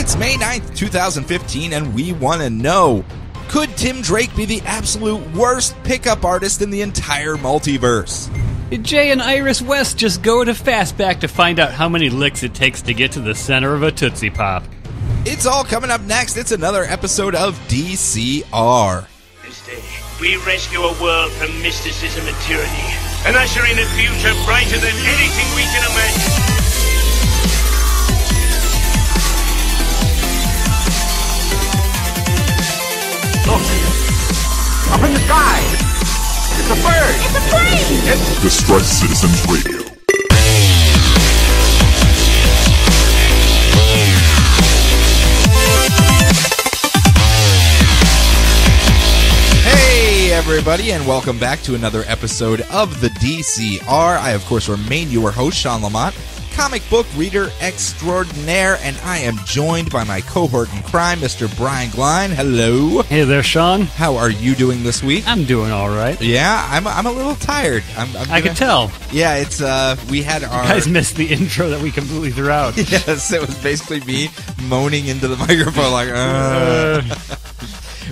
It's May 9th, 2015, and we want to know, could Tim Drake be the absolute worst pickup artist in the entire multiverse? Did Jay and Iris West just go to fastback to find out how many licks it takes to get to the center of a Tootsie Pop? It's all coming up next. It's another episode of DCR. This day, we rescue a world from mysticism and tyranny, and usher in a future brighter than anything we can imagine. Look! Up in the sky! It's a bird! It's a plane! It's Distress Citizens Radio. Hey everybody, and welcome back to another episode of the DCR. I, of course, remain your host, Sean Lamont, comic book reader extraordinaire, and I am joined by my cohort in crime, Mr. Brian Glein. Hello. Hey there, Sean. How are you doing this week? I'm doing all right. Yeah, I'm a little tired. I can tell. Yeah, it's we had our... You guys missed the intro that we completely threw out. Yes, it was basically me moaning into the microphone like,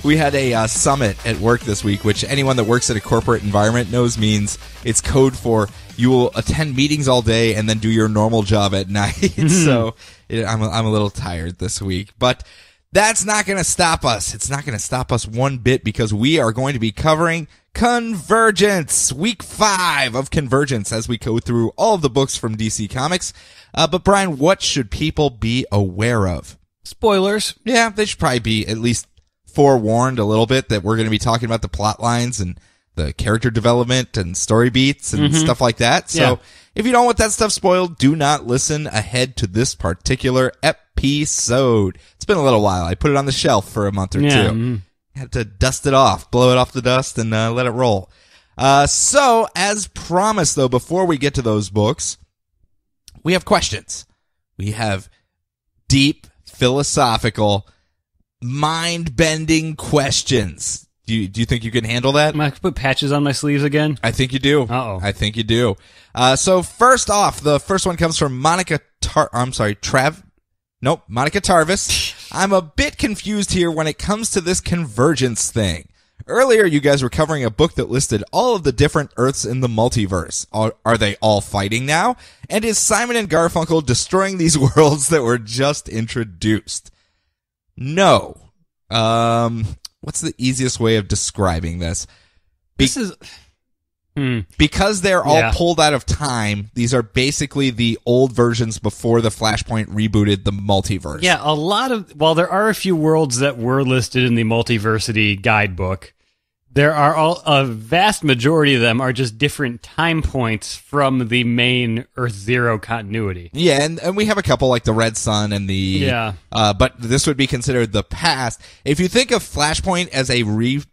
We had a summit at work this week, which anyone that works in a corporate environment knows means it's code for you will attend meetings all day and then do your normal job at night. So I'm a little tired this week, but that's not going to stop us. It's not going to stop us one bit, because we are going to be covering Convergence, week 5 of Convergence, as we go through all of the books from DC Comics. But Brian, what should people be aware of? Spoilers. Yeah, they should probably be at least forewarned a little bit that we're going to be talking about the plot lines and the character development and story beats and stuff like that. So if you don't want that stuff spoiled, do not listen ahead to this particular episode. It's been a little while. I put it on the shelf for a month or two. Had to dust it off, blow it off the dust, and let it roll. So as promised, though, before we get to those books, we have questions. We have deep, philosophical, mind-bending questions. Do you think you can handle that? Am I put patches on my sleeves again? I think you do. Uh-oh. I think you do. So first off, the first one comes from Monica Tarvis. I'm a bit confused here when it comes to this convergence thing. Earlier, you guys were covering a book that listed all of the different Earths in the multiverse. Are they all fighting now? And is Simon and Garfunkel destroying these worlds that were just introduced? No. What's the easiest way of describing this? Because they're all pulled out of time, these are basically the old versions before the Flashpoint rebooted the multiverse. Yeah, while there are a few worlds that were listed in the Multiversity guidebook, there are a vast majority of them are just different time points from the main Earth Zero continuity. Yeah, and we have a couple like the Red Sun and the... but this would be considered the past. If you think of Flashpoint as a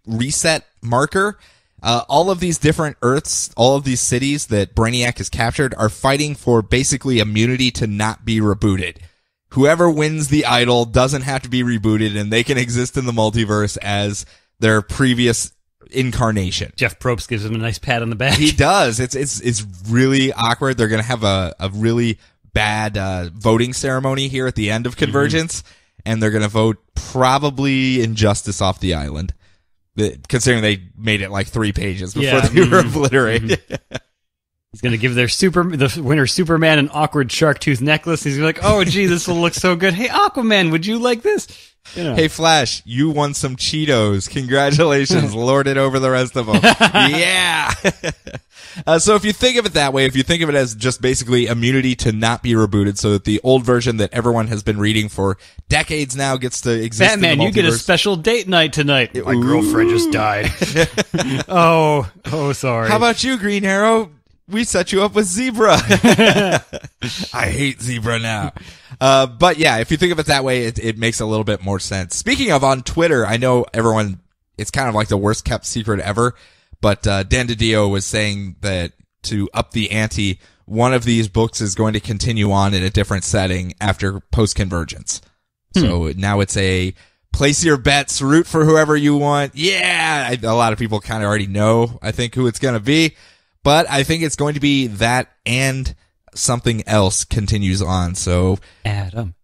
reset marker, all of these different Earths, all of these cities that Brainiac has captured are fighting for basically immunity to not be rebooted. Whoever wins the idol doesn't have to be rebooted, and they can exist in the multiverse as their previous incarnation. Jeff Probst gives him a nice pat on the back. He does. It's really awkward. They're going to have a really bad voting ceremony here at the end of Convergence, and they're going to vote probably Injustice off the island, considering they made it like 3 pages before they were obliterated. He's going to give the winner Superman an awkward shark tooth necklace. He's going to be like, oh, gee, this will look so good. Hey, Aquaman, would you like this? You know. Hey, Flash, you won some Cheetos. Congratulations. Lord it over the rest of them. Yeah. So if you think of it that way, if you think of it as just basically immunity to not be rebooted, so that the old version that everyone has been reading for decades now gets to exist Batman, in the multiverse. You get a special date night tonight. My girlfriend just died. Oh, sorry. How about you, Green Arrow? We set you up with Zebra. I hate Zebra now. But yeah, if you think of it that way, it makes a little bit more sense. Speaking of, on Twitter, I know everyone, it's kind of like the worst kept secret ever, but Dan DiDio was saying that to up the ante, one of these books is going to continue on in a different setting after post-Convergence. So now it's a place your bets, root for whoever you want. Yeah, a lot of people kind of already know, I think, who it's going to be. But I think it's going to be that and something else continues on. So Adam.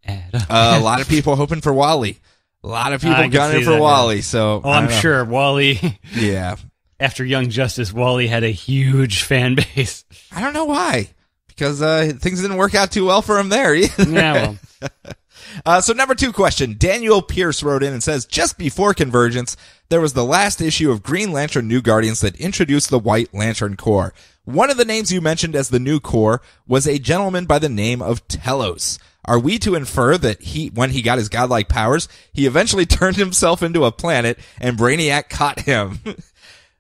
a lot of people hoping for Wally. A lot of people gunning for Wally. Yeah. So I'm sure Wally. Yeah. After Young Justice, Wally had a huge fan base. I don't know why. Because things didn't work out too well for him there. Yeah, well. So number 2 question. Daniel Pierce wrote in and says, just before Convergence, there was the last issue of Green Lantern New Guardians that introduced the White Lantern Corps. One of the names you mentioned as the new Corps was a gentleman by the name of Telos. Are we to infer that when he got his godlike powers, he eventually turned himself into a planet and Brainiac caught him?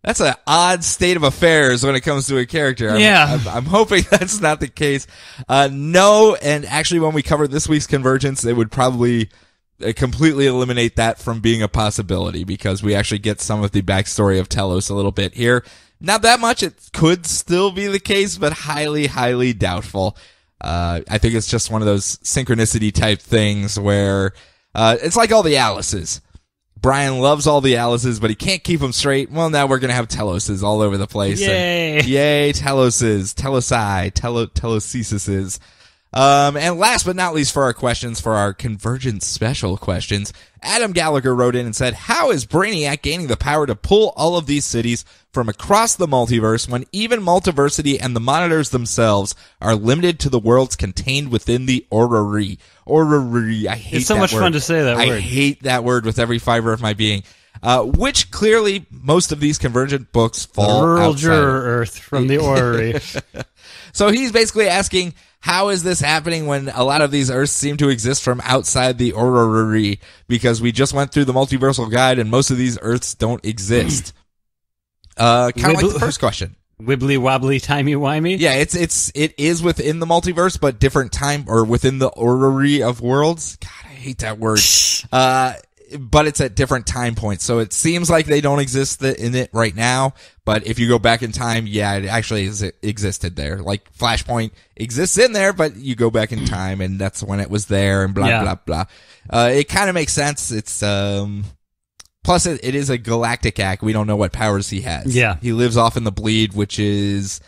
That's an odd state of affairs when it comes to a character. I'm hoping that's not the case. No, and actually when we cover this week's Convergence, it would probably completely eliminate that from being a possibility because we actually get some of the backstory of Telos a little bit here. Not that much. It could still be the case, but highly, highly doubtful. I think it's just one of those synchronicity type things where it's like all the Alices. Brian loves all the Alices, but he can't keep them straight. Well, now we're going to have Teloses all over the place. Yay! Yay, Teloses, Telosi, Telosesises. And last but not least for our questions, for our Convergence special questions, Adam Gallagher wrote in and said, how is Brainiac gaining the power to pull all of these cities from across the multiverse when even Multiversity and the Monitors themselves are limited to the worlds contained within the Orrery? Orrery, I hate that word. It's so much fun to say that word. I hate that word with every fiber of my being. Which clearly most of these Convergent books fall outside. Earth from the Orrery. So he's basically asking, how is this happening when a lot of these Earths seem to exist from outside the Orrery? Because we just went through the multiversal guide and most of these Earths don't exist. Kind of like the first question. Wibbly wobbly, timey wimey. Yeah, it is within the multiverse, but different time, or within the Orrery of worlds. God, I hate that word. But it's at different time points. So it seems like they don't exist in it right now. But if you go back in time, yeah, it actually existed there. Like Flashpoint exists in there, but you go back in time and that's when it was there and blah, blah, blah. It kind of makes sense. It's, plus it is a galactic act. We don't know what powers he has. Yeah. He lives off in the bleed, which is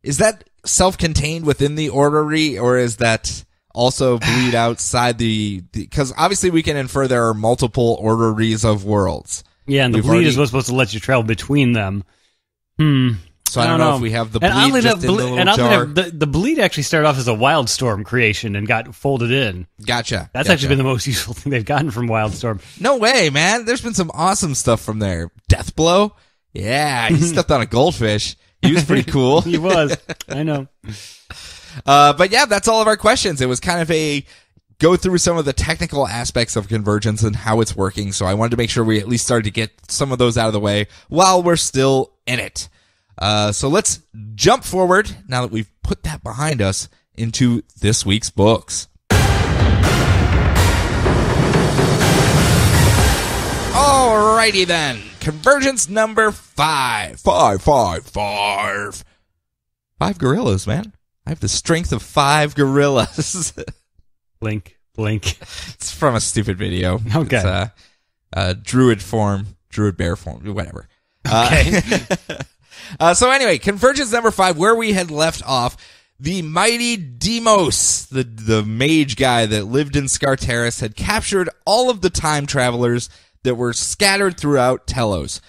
that self-contained within the Orrery, or is that also bleed outside because obviously we can infer there are multiple Orreries of worlds. Yeah, and the bleed is what's supposed to let you travel between them. So I don't know if we have the bleed just in the little jar. The bleed actually started off as a Wildstorm creation and got folded in. Gotcha. That's actually been the most useful thing they've gotten from Wildstorm. No way, man. There's been some awesome stuff from there. Deathblow? Yeah, he stepped on a goldfish. He was pretty cool. He was. I know. But yeah, that's all of our questions. It was kind of a go through some of the technical aspects of Convergence and how it's working. So I wanted to make sure we at least started to get some of those out of the way while we're still in it. So let's jump forward, now that we've put that behind us, into this week's books. Alrighty then. Convergence number 5. 5 gorillas, man. I have the strength of 5 gorillas. Blink. It's from a stupid video. Okay. It's druid bear form, whatever. Okay. So anyway, Convergence number 5, where we had left off, the mighty Demos, the mage guy that lived in Skartaris, had captured all of the time travelers that were scattered throughout Telos.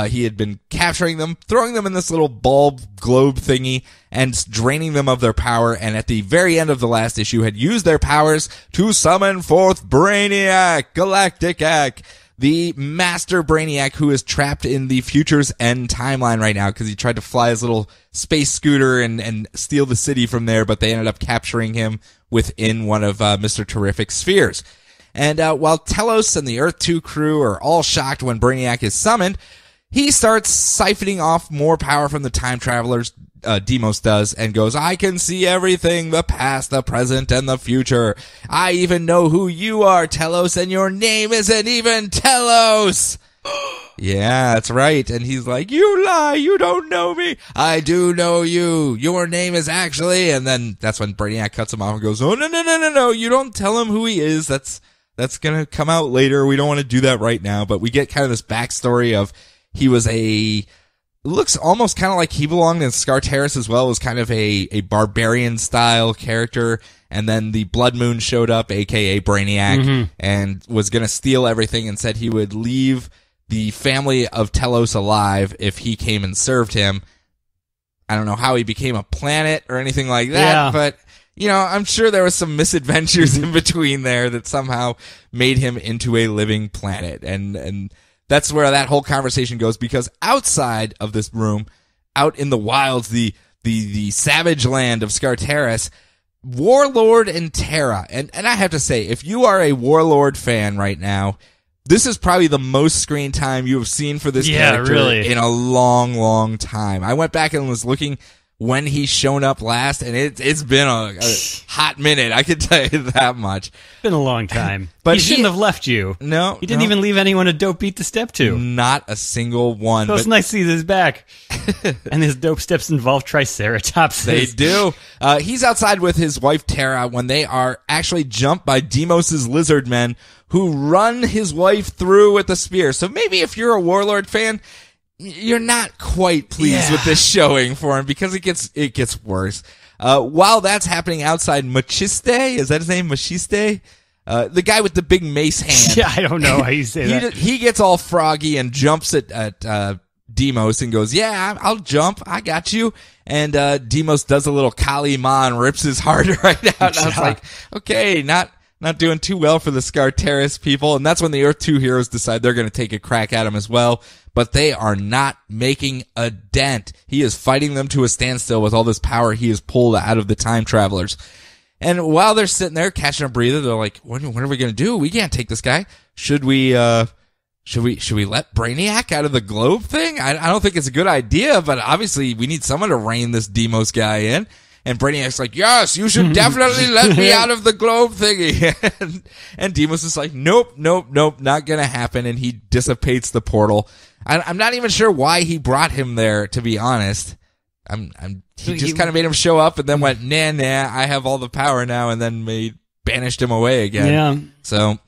He had been capturing them, throwing them in this little bulb globe thingy, and draining them of their power, and at the very end of the last issue had used their powers to summon forth Brainiac, Galactic-ac, the master Brainiac who is trapped in the Future's End timeline right now because he tried to fly his little space scooter and steal the city from there, but they ended up capturing him within one of Mr. Terrific's spheres. And while Telos and the Earth 2 crew are all shocked when Brainiac is summoned, he starts siphoning off more power from the time travelers, Demos does, and goes, I can see everything, the past, the present, and the future. I even know who you are, Telos, and your name isn't even Telos. Yeah, that's right. And he's like, you lie, you don't know me. I do know you. Your name is actually, and then that's when Brainiac cuts him off and goes, oh, no, you don't tell him who he is. That's gonna come out later. We don't want to do that right now, but we get kind of this backstory of he was a looks almost kind of like he belonged in Skartaris as well. It was kind of a barbarian style character. And then the Blood Moon showed up, aka Brainiac, and was going to steal everything and said he would leave the family of Telos alive if he came and served him. I don't know how he became a planet or anything like that, but, you know, I'm sure there was some misadventures in between there that somehow made him into a living planet. And that's where that whole conversation goes, because outside of this room, out in the wilds, the savage land of Skartaris, Warlord and Terra, and I have to say, if you are a Warlord fan right now, this is probably the most screen time you have seen for this character in a long, long time. I went back and was looking when he's shown up last, and it's been a hot minute, I can tell you that much. Been a long time. But he shouldn't have left you. No. He didn't even leave anyone a dope beat to step to. Not a single one. So it's nice to see this back. And his dope steps involve Triceratops. They do. He's outside with his wife Terra when they are actually jumped by Deimos's lizard men, who run his wife through with a spear. So maybe if you're a Warlord fan, you're not quite pleased with this showing for him, because it gets worse. While that's happening outside, Machiste, is that his name? Machiste? The guy with the big mace hand. Yeah, I don't know how you say that. He gets all froggy and jumps at Deimos and goes, yeah, I'll jump. I got you. And Deimos does a little Kali Ma and rips his heart right out. And I was like, okay, not doing too well for the Skartaris people. And that's when the Earth 2 heroes decide they're going to take a crack at him as well. But they are not making a dent. He is fighting them to a standstill with all this power he has pulled out of the time travelers. And while they're sitting there catching a breather, they're like, what are we going to do? We can't take this guy. Should we let Brainiac out of the globe thing? I don't think it's a good idea, but obviously we need someone to rein this Deimos guy in. And Brainiac's like, yes, you should definitely let me out of the globe thingy. and Deimos is like, nope, not gonna happen. And he dissipates the portal. I'm not even sure why he brought him there, to be honest. He just kind of made him show up and then went, nah, I have all the power now, and then banished him away again. Yeah. So,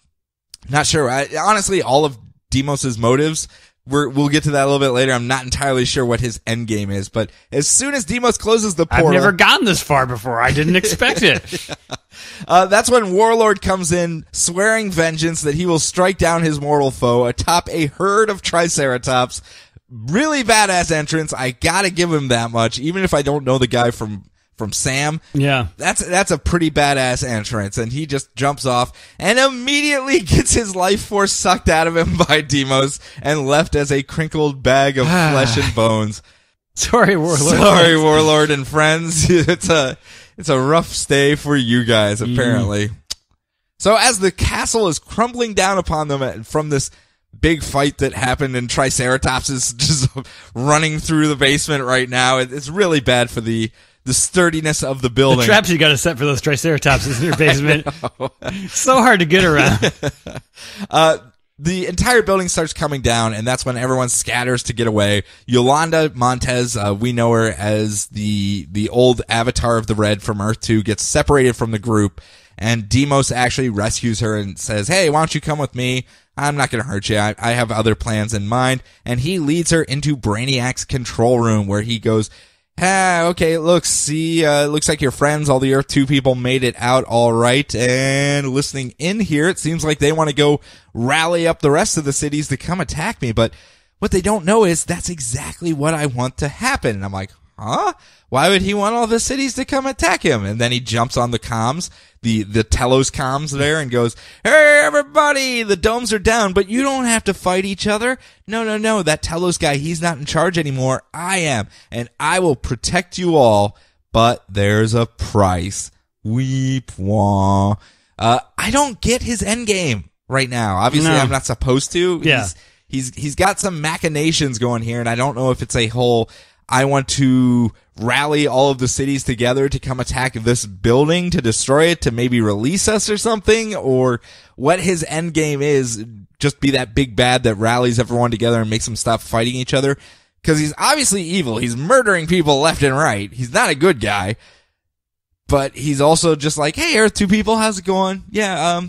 not sure. Honestly, all of Deimos's motives, we'll get to that a little bit later. I'm not entirely sure what his end game is, but as soon as Deimos closes the portal, I've never gone this far before. I didn't expect it. That's when Warlord comes in, swearing vengeance that he will strike down his mortal foe atop a herd of Triceratops. Really badass entrance. I gotta give him that much, even if I don't know the guy from Sam. Yeah. That's a pretty badass entrance, and he just jumps off and immediately gets his life force sucked out of him by Deimos and left as a crinkled bag of flesh and bones. Sorry, Warlord. Sorry, Warlord and friends. It's a rough stay for you guys, apparently. So as the castle is crumbling down upon them from this big fight that happened, and Triceratops is just running through the basement right now, it's really bad for the sturdiness of the building. The traps you got to set for those Triceratops in your basement. So hard to get around. The entire building starts coming down, and that's when everyone scatters to get away. Yolanda Montez, we know her as the old Avatar of the Red from Earth 2, gets separated from the group, and Deimos actually rescues her and says, hey, why don't you come with me? I'm not going to hurt you. I have other plans in mind. And he leads her into Brainiac's control room, where he goes, okay, looks like your friends, all the Earth 2 people, made it out all right. And listening in here, it seems like they want to go rally up the rest of the cities to come attack me. But what they don't know is that's exactly what I want to happen. And I'm like, huh? Why would he want all the cities to come attack him? And then he jumps on the comms, the Telos comms there, and goes, hey, everybody, the domes are down, but you don't have to fight each other. No, that Telos guy, he's not in charge anymore. I am, and I will protect you all, but there's a price. Weep, wah. I don't get his endgame right now. Obviously, I'm not supposed to. Yeah. He's got some machinations going here, and I don't know if it's a whole, I want to rally all of the cities together to come attack this building, to destroy it, to maybe release us or something, or what his end game is. Just be that big bad that rallies everyone together and makes them stop fighting each other. Because he's obviously evil. He's murdering people left and right. He's not a good guy. But he's also just like, hey, Earth 2 people, how's it going? Yeah,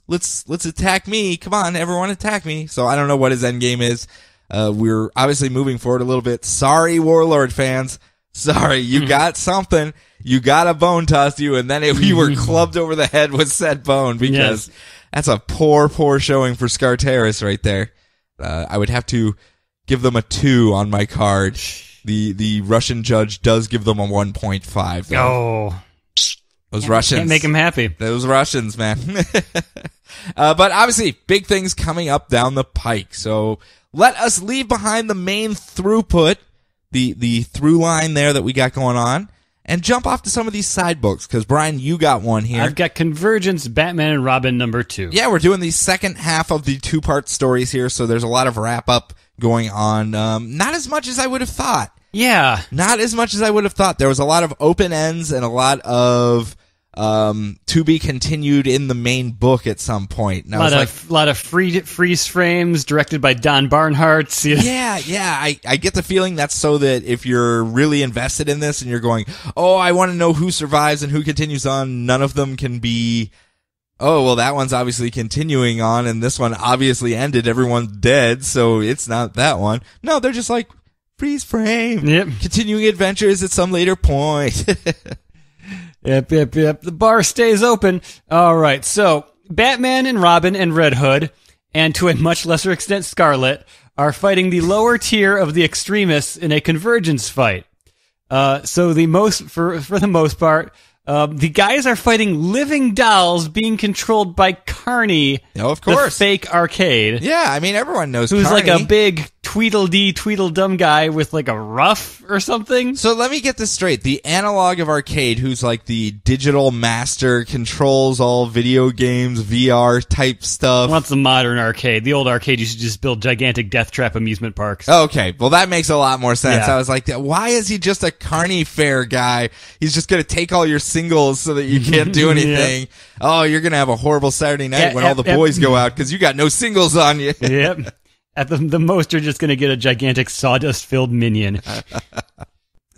let's attack me. Come on, everyone attack me. So I don't know what his end game is. We're obviously moving forward a little bit. Sorry, Warlord fans. Sorry, you got something. You got a bone tossed to you, and then you were clubbed over the head with said bone, because that's a poor showing for Scarteris right there. I would have to give them a 2 on my card. The Russian judge does give them a 1.5, though. Oh. Those Russians. Can't make them happy. Those Russians, man. But obviously, big things coming up down the pike. So let us leave behind the main throughput, the through line there that we got going on, and jump off to some of these side books, because Brian, you got one here. I've got Convergence, Batman and Robin #2. Yeah, we're doing the second half of the 2-part stories here, so there's a lot of wrap-up going on. Not as much as I would have thought. Yeah. Not as much as I would have thought. There was a lot of open ends and a lot of to be continued in the main book at some point. And a lot of freeze frames directed by Don Barnhart. Yeah. I get the feeling that's so that if you're really invested in this and you're going, oh, I want to know who survives and who continues on, none of them can be, oh, well, that one's obviously continuing on and this one obviously ended. Everyone's dead, so it's not that one. No, they're just like, freeze frame. Yep. Continuing adventures at some later point. Yep. The bar stays open. All right. So Batman and Robin and Red Hood, and to a much lesser extent Scarlet, are fighting the lower tier of the extremists in a convergence fight. For the most part, the guys are fighting living dolls being controlled by Carney. Oh, of course. The fake arcade. Yeah, I mean, everyone knows Who's Carney. like a big Tweedledum guy with like a ruff or something. So let me get this straight. The analog of arcade, who's like the digital master, controls all video games, VR type stuff. What's the modern arcade? The old arcade used to just build gigantic death trap amusement parks. Okay, well that makes a lot more sense. Yeah. I was like, why is he just a Carney Fair guy? He's just going to take all your singles so that you can't do anything. Yeah. Oh, you're going to have a horrible Saturday night when all the boys go out because you got no singles on you. Yep. At the most, you're just going to get a gigantic sawdust-filled minion.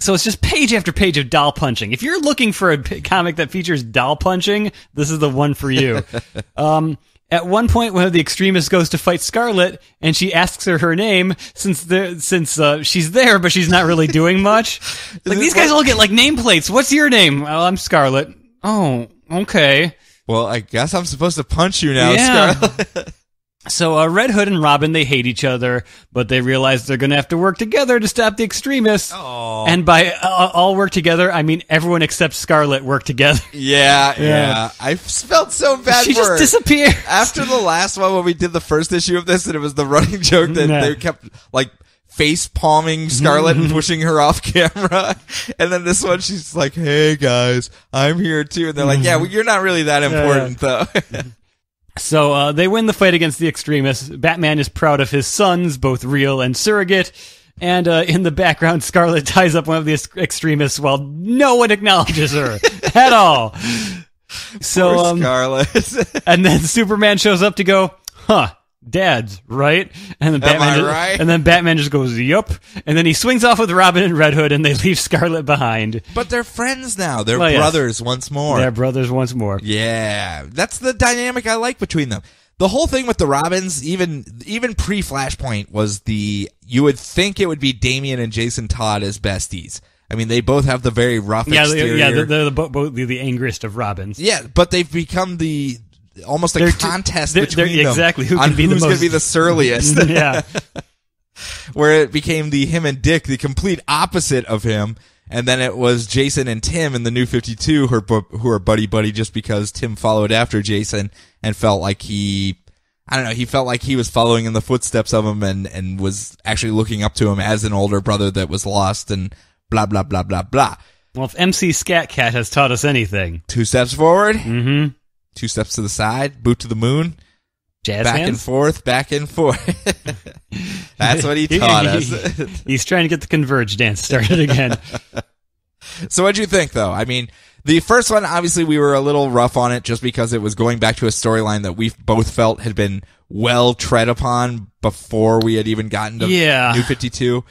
So it's just page after page of doll punching. If you're looking for a comic that features doll punching, this is the one for you. At one point, one of the extremists goes to fight Scarlet, and she asks her name since she's there, but she's not really doing much. Like, these guys all get like nameplates. What's your name? Oh, I'm Scarlet. Oh, okay. Well, I guess I'm supposed to punch you now, yeah. Scarlet. So Red Hood and Robin, they hate each other, but they realize they're going to have to work together to stop the extremists. Aww. And by all work together, I mean everyone except Scarlet work together. Yeah. I felt so bad she for her. She just disappeared. After the last one when we did the first issue of this, and it was the running joke that they kept, like, face palming Scarlet and pushing her off camera. And then this one, she's like, hey, guys, I'm here, too. And they're like, yeah, well, you're not really that important, though. So they win the fight against the extremists. Batman is proud of his sons, both real and surrogate. And in the background, Scarlet ties up one of the extremists while no one acknowledges her at all. So poor Scarlet. And then Superman shows up to go, Dad's, right? And then right? And then Batman just goes, yup. And then he swings off with Robin and Red Hood, and they leave Scarlet behind. But they're friends now. They're brothers once more. They're brothers once more. Yeah. That's the dynamic I like between them. The whole thing with the Robins, even pre-Flashpoint, was you would think it would be Damian and Jason Todd as besties. I mean, they both have the very rough exterior. Yeah, they're both the angriest of Robins. Yeah, but they've become almost a contest between them. Exactly. Who's going to be the surliest. Yeah. Where it became him and Dick, the complete opposite of him. And then it was Jason and Tim in the New 52 who are buddy-buddy just because Tim followed after Jason and felt like he felt like he was following in the footsteps of him and was actually looking up to him as an older brother that was lost and blah, blah, blah, blah, blah. Well, if MC Scat Cat has taught us anything. 2 steps forward. Mm-hmm. 2 steps to the side, boot to the moon, jazz back hands? back and forth. That's what he taught us. He's trying to get the Converge dance started again. So what'd you think, though? I mean, the first one, obviously, we were a little rough on it just because it was going back to a storyline that we both felt had been well tread upon before we had even gotten to New 52.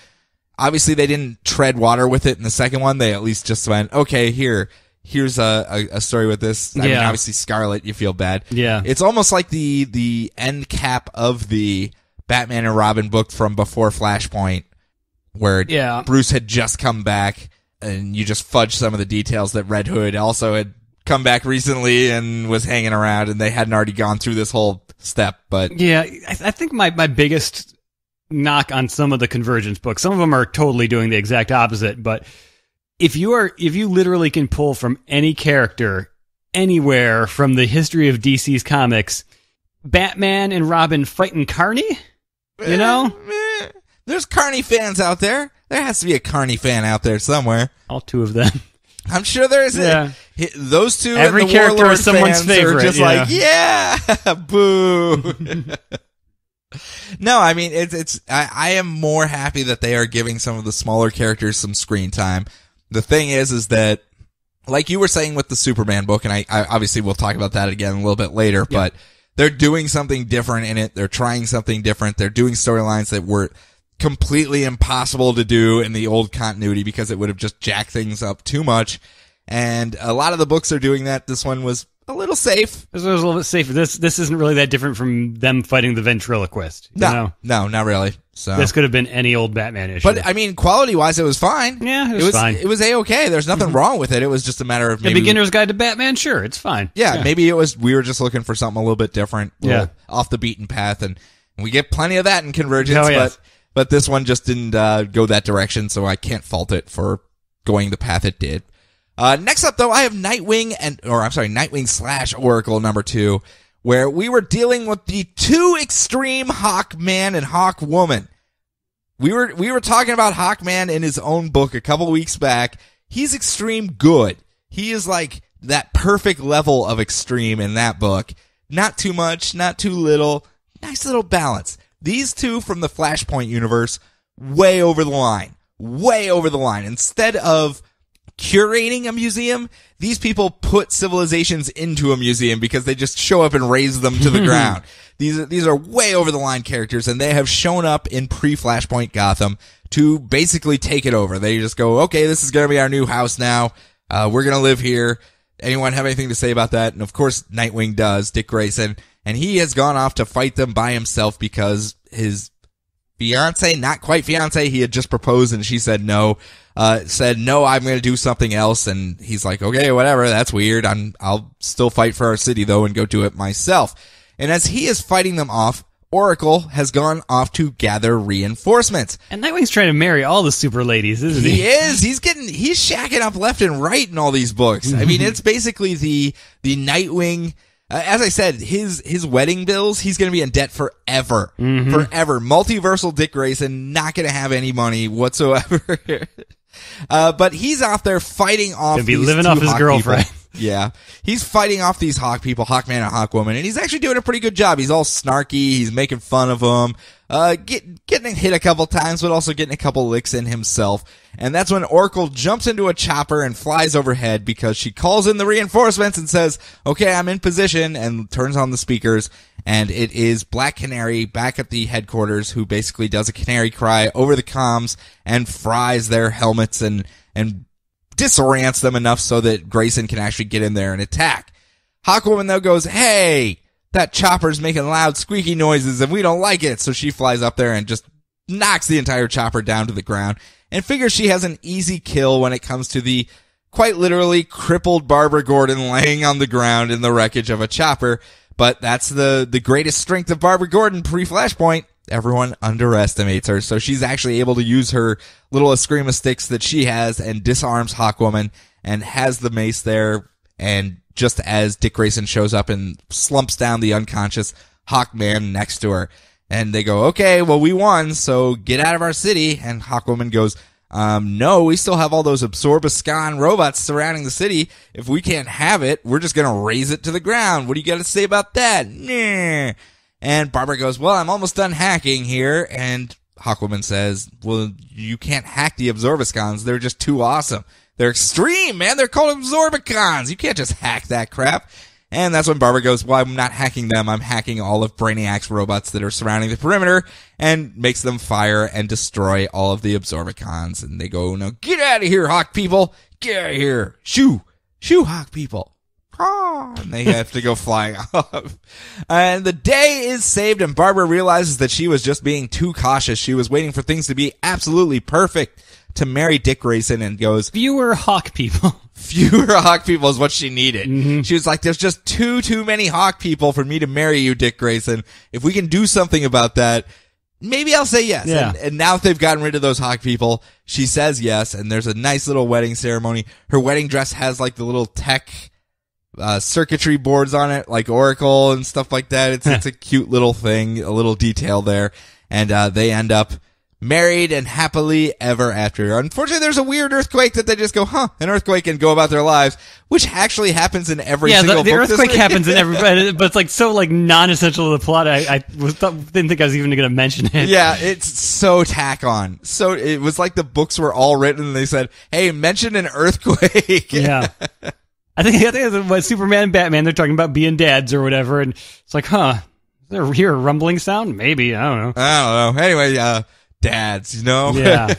Obviously, they didn't tread water with it in the second one. They at least just went, okay, here's a story with this. I mean, obviously Scarlet, you feel bad. Yeah. It's almost like the end cap of the Batman and Robin book from before Flashpoint, where Bruce had just come back, and you just fudged some of the details that Red Hood also had come back recently and was hanging around, and they hadn't already gone through this whole step. But yeah, I think my biggest knock on some of the Convergence books, some of them are totally doing the exact opposite, but if you literally can pull from any character anywhere from the history of DC's comics, Batman and Robin fighting Carney, you know? There's Carney fans out there. There has to be a Carney fan out there somewhere. All two of them. I'm sure there is. Yeah. Those two. Every and the character Warlord is someone's fans favorite. Are just like, yeah, boo. No, I mean, I am more happy that they are giving some of the smaller characters some screen time. The thing is that, like you were saying with the Superman book, and I obviously we'll talk about that again a little bit later, but they're doing something different in it. They're trying something different. They're doing storylines that were completely impossible to do in the old continuity because it would have just jacked things up too much. And a lot of the books are doing that. This one was a little safe. This was a little bit safer. This isn't really that different from them fighting the ventriloquist. No, not really. So this could have been any old Batman issue. But I mean, quality-wise, it was fine. Yeah, it was fine. It was A-okay. There's nothing wrong with it. It was just a matter of maybe the beginner's guide to Batman. Sure, it's fine. Yeah, maybe we were just looking for something a little bit different, off the beaten path, and we get plenty of that in Convergence. Oh, yes. But this one just didn't go that direction, so I can't fault it for going the path it did. Next up, though, I have Nightwing / Oracle #2, where we were dealing with the two extreme Hawkman and Hawkwoman. We were talking about Hawkman in his own book a couple weeks back. He's extreme good. He is like that perfect level of extreme in that book. Not too much, not too little. Nice little balance. These two from the Flashpoint universe, way over the line. Way over the line. Instead of curating a museum, these people put civilizations into a museum because they just show up and raise them to the ground. These are way over the line characters, and they have shown up in pre-Flashpoint Gotham to basically take it over. They just go, okay, this is going to be our new house now. We're going to live here. Anyone have anything to say about that? And of course, Nightwing does, Dick Grayson, and he has gone off to fight them by himself because his fiance, not quite fiance, he had just proposed and she said no. No, I'm going to do something else. And he's like, okay, whatever. That's weird. I'll still fight for our city though and go do it myself. And as he is fighting them off, Oracle has gone off to gather reinforcements. And Nightwing's trying to marry all the super ladies, isn't he? He is. He's shacking up left and right in all these books. I mean, it's basically the Nightwing. As I said, his wedding bills, he's going to be in debt forever. Forever. Multiversal Dick Grayson, not going to have any money whatsoever. But he's off there fighting off these living off his girlfriend. People. Yeah. He's fighting off these Hawk people, Hawkman and Hawkwoman, and he's actually doing a pretty good job. He's all snarky. He's making fun of them. Getting hit a couple times, but also getting a couple licks in himself. And that's when Oracle jumps into a chopper and flies overhead because she calls in the reinforcements and says, okay, I'm in position, and turns on the speakers. And it is Black Canary back at the headquarters who basically does a canary cry over the comms and fries their helmets and disorients them enough so that Grayson can actually get in there and attack. Hawkwoman, though, goes, hey, that chopper's making loud squeaky noises and we don't like it. So she flies up there and just knocks the entire chopper down to the ground and figures she has an easy kill when it comes to the quite literally crippled Barbara Gordon laying on the ground in the wreckage of a chopper. But that's the greatest strength of Barbara Gordon pre-Flashpoint. Everyone underestimates her, so she's actually able to use her little Eskrima sticks that she has and disarms Hawkwoman and has the mace there. And just as Dick Grayson shows up and slumps down the unconscious Hawkman next to her, and they go, okay, well, we won, so get out of our city. And Hawkwoman goes, no, we still have all those Absorbiscan robots surrounding the city. If we can't have it, we're just gonna raze it to the ground. What do you got to say about that? Nah. And Barbara goes, well, I'm almost done hacking here. And Hawkwoman says, well, you can't hack the Absorbicons. They're just too awesome. They're extreme, man. They're called Absorbicons. You can't just hack that crap. And that's when Barbara goes, well, I'm not hacking them. I'm hacking all of Brainiac's robots that are surrounding the perimeter, and makes them fire and destroy all of the Absorbicons. And they go, now get out of here, Hawk people. Get out of here. Shoo, Hawk people. And they have to go flying off. And the day is saved, and Barbara realizes that she was just being too cautious. She was waiting for things to be absolutely perfect to marry Dick Grayson, and goes, Fewer Hawk people. Fewer Hawk people is what she needed. She was like, there's just too many Hawk people for me to marry you, Dick Grayson. If we can do something about that, maybe I'll say yes. Yeah. And now that they've gotten rid of those Hawk people, she says yes, and there's a nice little wedding ceremony. Her wedding dress has like the little tech circuitry boards on it, like Oracle and stuff like that. It's a cute little thing, a little detail there. And they end up married and happily ever after. Unfortunately, there's a weird earthquake that they just go, an earthquake, and go about their lives, which actually happens in every single book. The earthquake happens in every, but it's like so like non-essential to the plot. I didn't think I was even going to mention it. Yeah, it's so tack on. So it was like the books were all written and they said, hey, mention an earthquake. Yeah. I think it's what Superman and Batman, they're talking about being dads or whatever, and it's like, is there a rumbling sound? Maybe, I don't know. Anyway, dads, you know? Yeah.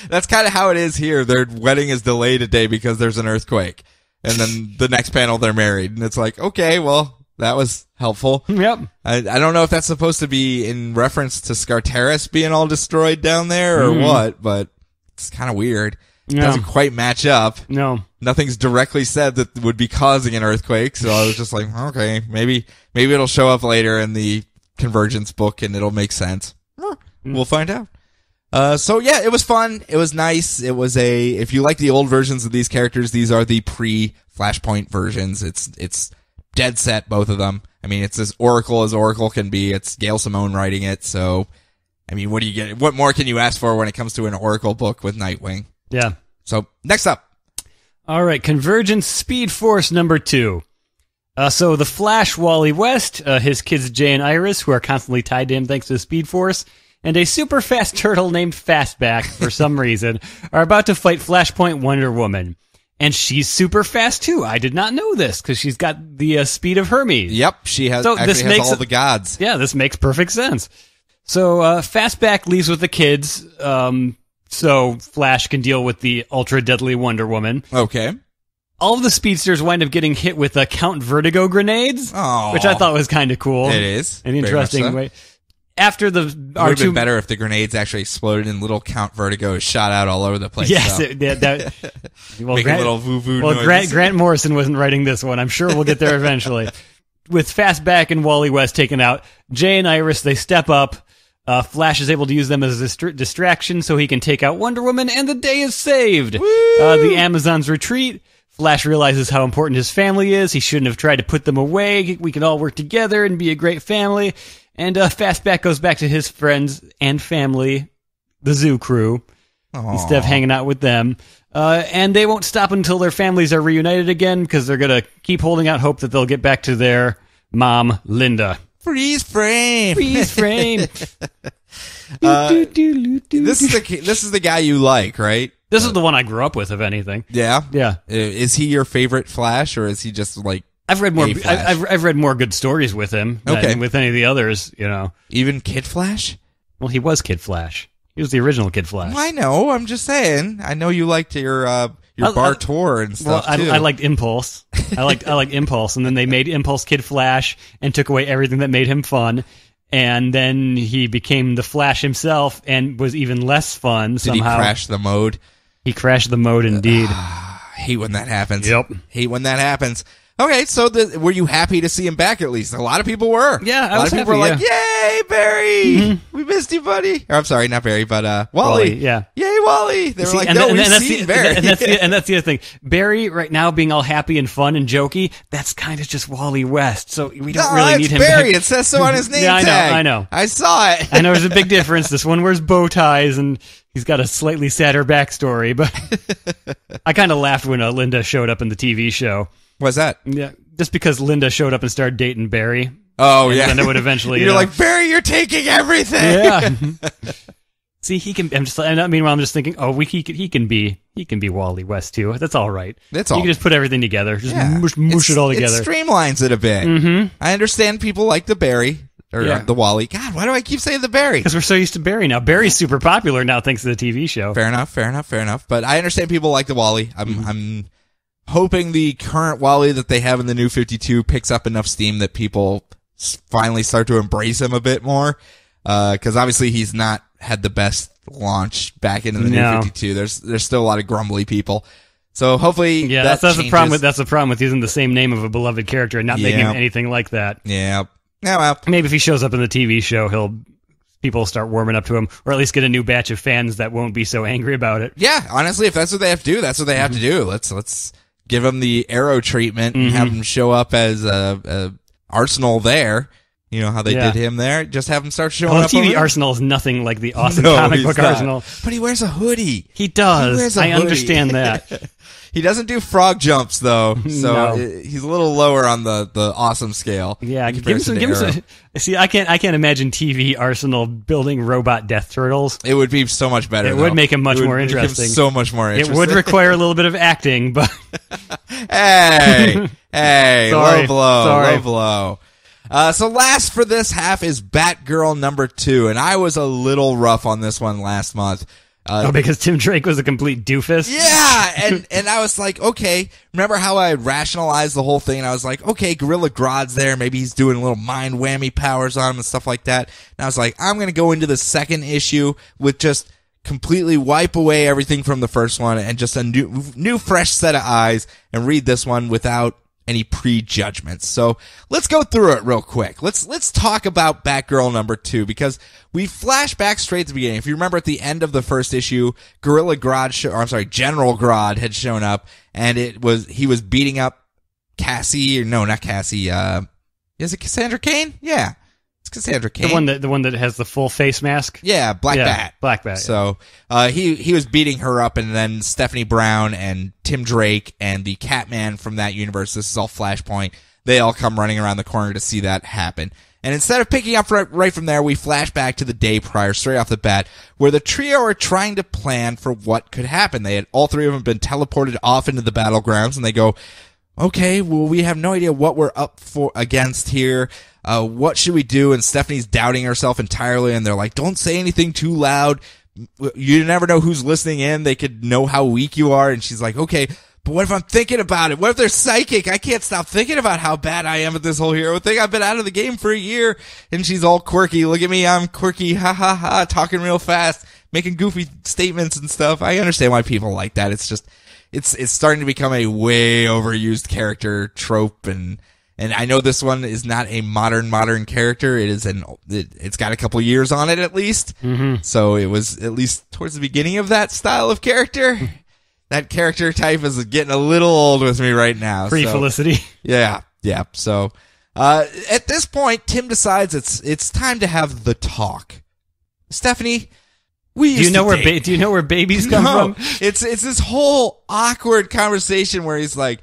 That's kind of how it is here. Their wedding is delayed a day because there's an earthquake. And then the next panel, they're married. And it's like, okay, well, that was helpful. Yep. I don't know if that's supposed to be in reference to Skartaris being all destroyed down there or what, but it's kind of weird. It doesn't quite match up. No. Nothing's directly said that would be causing an earthquake, so I was just like, okay, maybe it'll show up later in the Convergence book and it'll make sense. We'll find out. So yeah, it was fun. It was nice. It was if you like the old versions of these characters, these are the pre-Flashpoint versions. It's dead set, both of them. I mean, it's as Oracle can be. It's Gail Simone writing it, so, I mean, what do you get? What more can you ask for when it comes to an Oracle book with Nightwing? Yeah. So, next up. All right, Convergence Speed Force number 2. So the Flash, Wally West, his kids Jay and Iris, who are constantly tied to him thanks to the Speed Force, and a super fast turtle named Fastback, for some reason, are about to fight Flashpoint Wonder Woman. And she's super fast too. I did not know this, because she's got the speed of Hermes. Yep, she has all the gods. Yeah, this makes perfect sense. So Fastback leaves with the kids, so Flash can deal with the ultra-deadly Wonder Woman. Okay. All of the speedsters wind up getting hit with Count Vertigo grenades, which I thought was kind of cool. It is. An interesting way. After the it would have been better if the grenades actually exploded and little Count Vertigo shot out all over the place. Yes. Making little voo-voo noises. Grant Morrison wasn't writing this one. I'm sure we'll get there eventually. With Fastback and Wally West taken out, Jay and Iris, they step up. Flash is able to use them as a distraction so he can take out Wonder Woman, and the day is saved. The Amazons retreat. Flash realizes how important his family is. He shouldn't have tried to put them away. We can all work together and be a great family. And Fastback goes back to his friends and family, the Zoo Crew, instead of hanging out with them. And they won't stop until their families are reunited again, because they're going to keep holding out hope that they'll get back to their mom, Linda. Freeze frame. Freeze frame. This is the guy you like, right? This is the one I grew up with, if anything. Yeah? Yeah. Is he your favorite Flash, or is he just like I've read more I've read more good stories with him than with any of the others, you know. Even Kid Flash? Well, he was Kid Flash. He was the original Kid Flash. Well, I know. I'm just saying. I know you liked your Bar Tour and stuff too. I liked Impulse. I like Impulse, and then they made Impulse Kid Flash and took away everything that made him fun. And then he became the Flash himself and was even less fun somehow. Did he crash the mode? He crashed the mode indeed. Hate when that happens. Yep. Hate when that happens. Okay, so were you happy to see him back at least? A lot of people were. Yeah, a lot of people were like, "Yay, Barry! Mm-hmm. We missed you, buddy." Or, I'm sorry, not Barry, but Wally. Yeah. Yay, Wally! They were like, "No, we've seen Barry." And that's the other thing. Barry right now being all happy and fun and jokey. That's kind of just Wally West. So we don't really need him. Barry. It says so on his name tag. I know. I saw it. I know there's a big difference. This one wears bow ties and he's got a slightly sadder backstory. But I kind of laughed when Linda showed up in the TV show. What's that? Yeah. Just because Linda showed up and started dating Barry. Oh, yeah. And then it would eventually... You're like, Barry, you're taking everything! Yeah. See, he can... Meanwhile, I'm just thinking, he can be Wally West, too. That's all right. That's all. You can just put everything together. Just mush it all together. It streamlines it a bit. Mm-hmm. I understand people like the Barry, or the Wally. God, why do I keep saying the Barry? Because we're so used to Barry now. Barry's super popular now thanks to the TV show. Fair enough. But I understand people like the Wally. I'm hoping the current Wally that they have in the New 52 picks up enough steam that people finally start to embrace him a bit more. Cause obviously he's not had the best launch back into the New 52. There's still a lot of grumbly people. So hopefully that's the problem with using the same name of a beloved character and not making him anything like that. Yeah. Yeah, well. Maybe if he shows up in the TV show, people start warming up to him, or at least get a new batch of fans that won't be so angry about it. Yeah, honestly, if that's what they have to do, that's what they have to do. Let's give him the Arrow treatment and have him show up as a Arsenal there. You know how they did him there? Just have him start showing up. TV Arsenal is nothing like the awesome comic book Arsenal. But he wears a hoodie. He does. I understand that. He doesn't do frog jumps though, so he's a little lower on the awesome scale. Yeah, give him some. See, I can't imagine TV Arsenal building robot death turtles. It would be so much better. It would make him much more interesting. So much more interesting. It would require a little bit of acting, but hey, Sorry. Low blow. So last for this half is Batgirl number 2, and I was a little rough on this one last month. Because Tim Drake was a complete doofus? Yeah, and I was like, okay, remember how I rationalized the whole thing, and I was like, okay, Gorilla Grodd's there, maybe he's doing little mind whammy powers on him and stuff like that, and I was like, I'm gonna go into the second issue with just completely wipe away everything from the first one, and just a new fresh set of eyes, and read this one without any prejudgments. So let's go through it real quick. Let's talk about Batgirl number 2, because we flash back straight to the beginning. If you remember at the end of the first issue, General Grodd had shown up, and he was beating up Cassie, or no, not Cassie, is it Cassandra Cain? Yeah. It's Cassandra Cain. The one that has the full face mask? Yeah, Black Bat. So, he was beating her up, and then Stephanie Brown and Tim Drake and the Catman from that universe, this is all Flashpoint, they all come running around the corner to see that happen. And instead of picking up right from there, we flash back to the day prior, straight off the bat, where the trio are trying to plan for what could happen. All three of them been teleported off into the battlegrounds, and they go, okay, well, we have no idea what we're up against here. What should we do? And Stephanie's doubting herself entirely, and they're like, don't say anything too loud. You never know who's listening in. They could know how weak you are. And she's like, okay, but what if I'm thinking about it? What if they're psychic? I can't stop thinking about how bad I am at this whole hero thing. I've been out of the game for a year. And she's all quirky. Look at me, I'm quirky. Ha ha ha. Talking real fast, making goofy statements and stuff. I understand why people like that. It's just, it's starting to become a way overused character trope, and I know this one is not a modern character. It's got a couple years on it at least. Mm-hmm. So it was at least towards the beginning of that style of character. That character type is getting a little old with me right now. Pre-Felicity. Yeah. So, at this point, Tim decides it's time to have the talk. Stephanie, do you know where babies come from? It's this whole awkward conversation where he's like,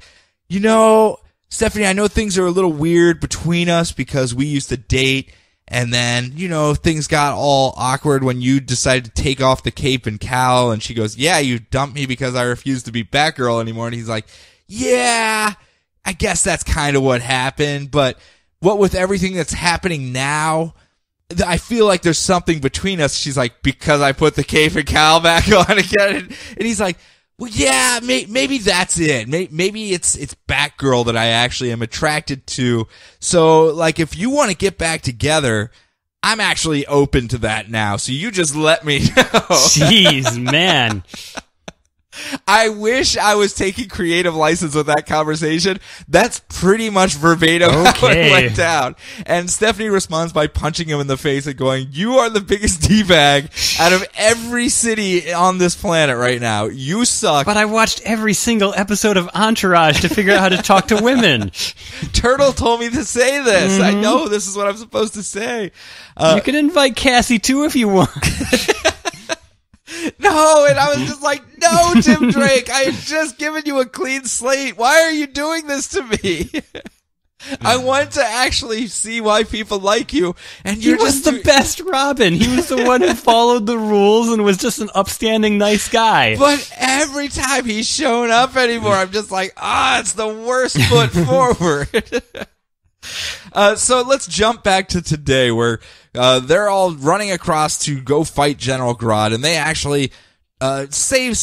Stephanie, I know things are a little weird between us because we used to date, and then, things got all awkward when you decided to take off the cape and cowl, and she goes, yeah, you dumped me because I refused to be Batgirl anymore, and he's like, yeah, I guess that's kind of what happened, but what with everything that's happening now, I feel like there's something between us. She's like, because I put the cape and cowl back on again, and he's like, well, yeah, maybe that's it. Maybe it's Batgirl that I actually am attracted to. So, like, if you want to get back together, I'm actually open to that now. So you just let me know. Jeez, man. I wish I was taking creative license with that conversation. That's pretty much verbatim how it went down. And Stephanie responds by punching him in the face and going, you are the biggest D-bag out of every city on this planet right now. You suck. But I watched every single episode of Entourage to figure out how to talk to women. Turtle told me to say this. Mm-hmm. I know this is what I'm supposed to say. You can invite Cassie too if you want. No, and I was just like, no, Tim Drake, I had just given you a clean slate. Why are you doing this to me? I want to actually see why people like you, and he was the best Robin. He was the one who followed the rules and was just an upstanding, nice guy. But every time he's shown up anymore, I'm just like, it's the worst foot forward. So let's jump back to today where they're all running across to go fight General Grodd, and they actually save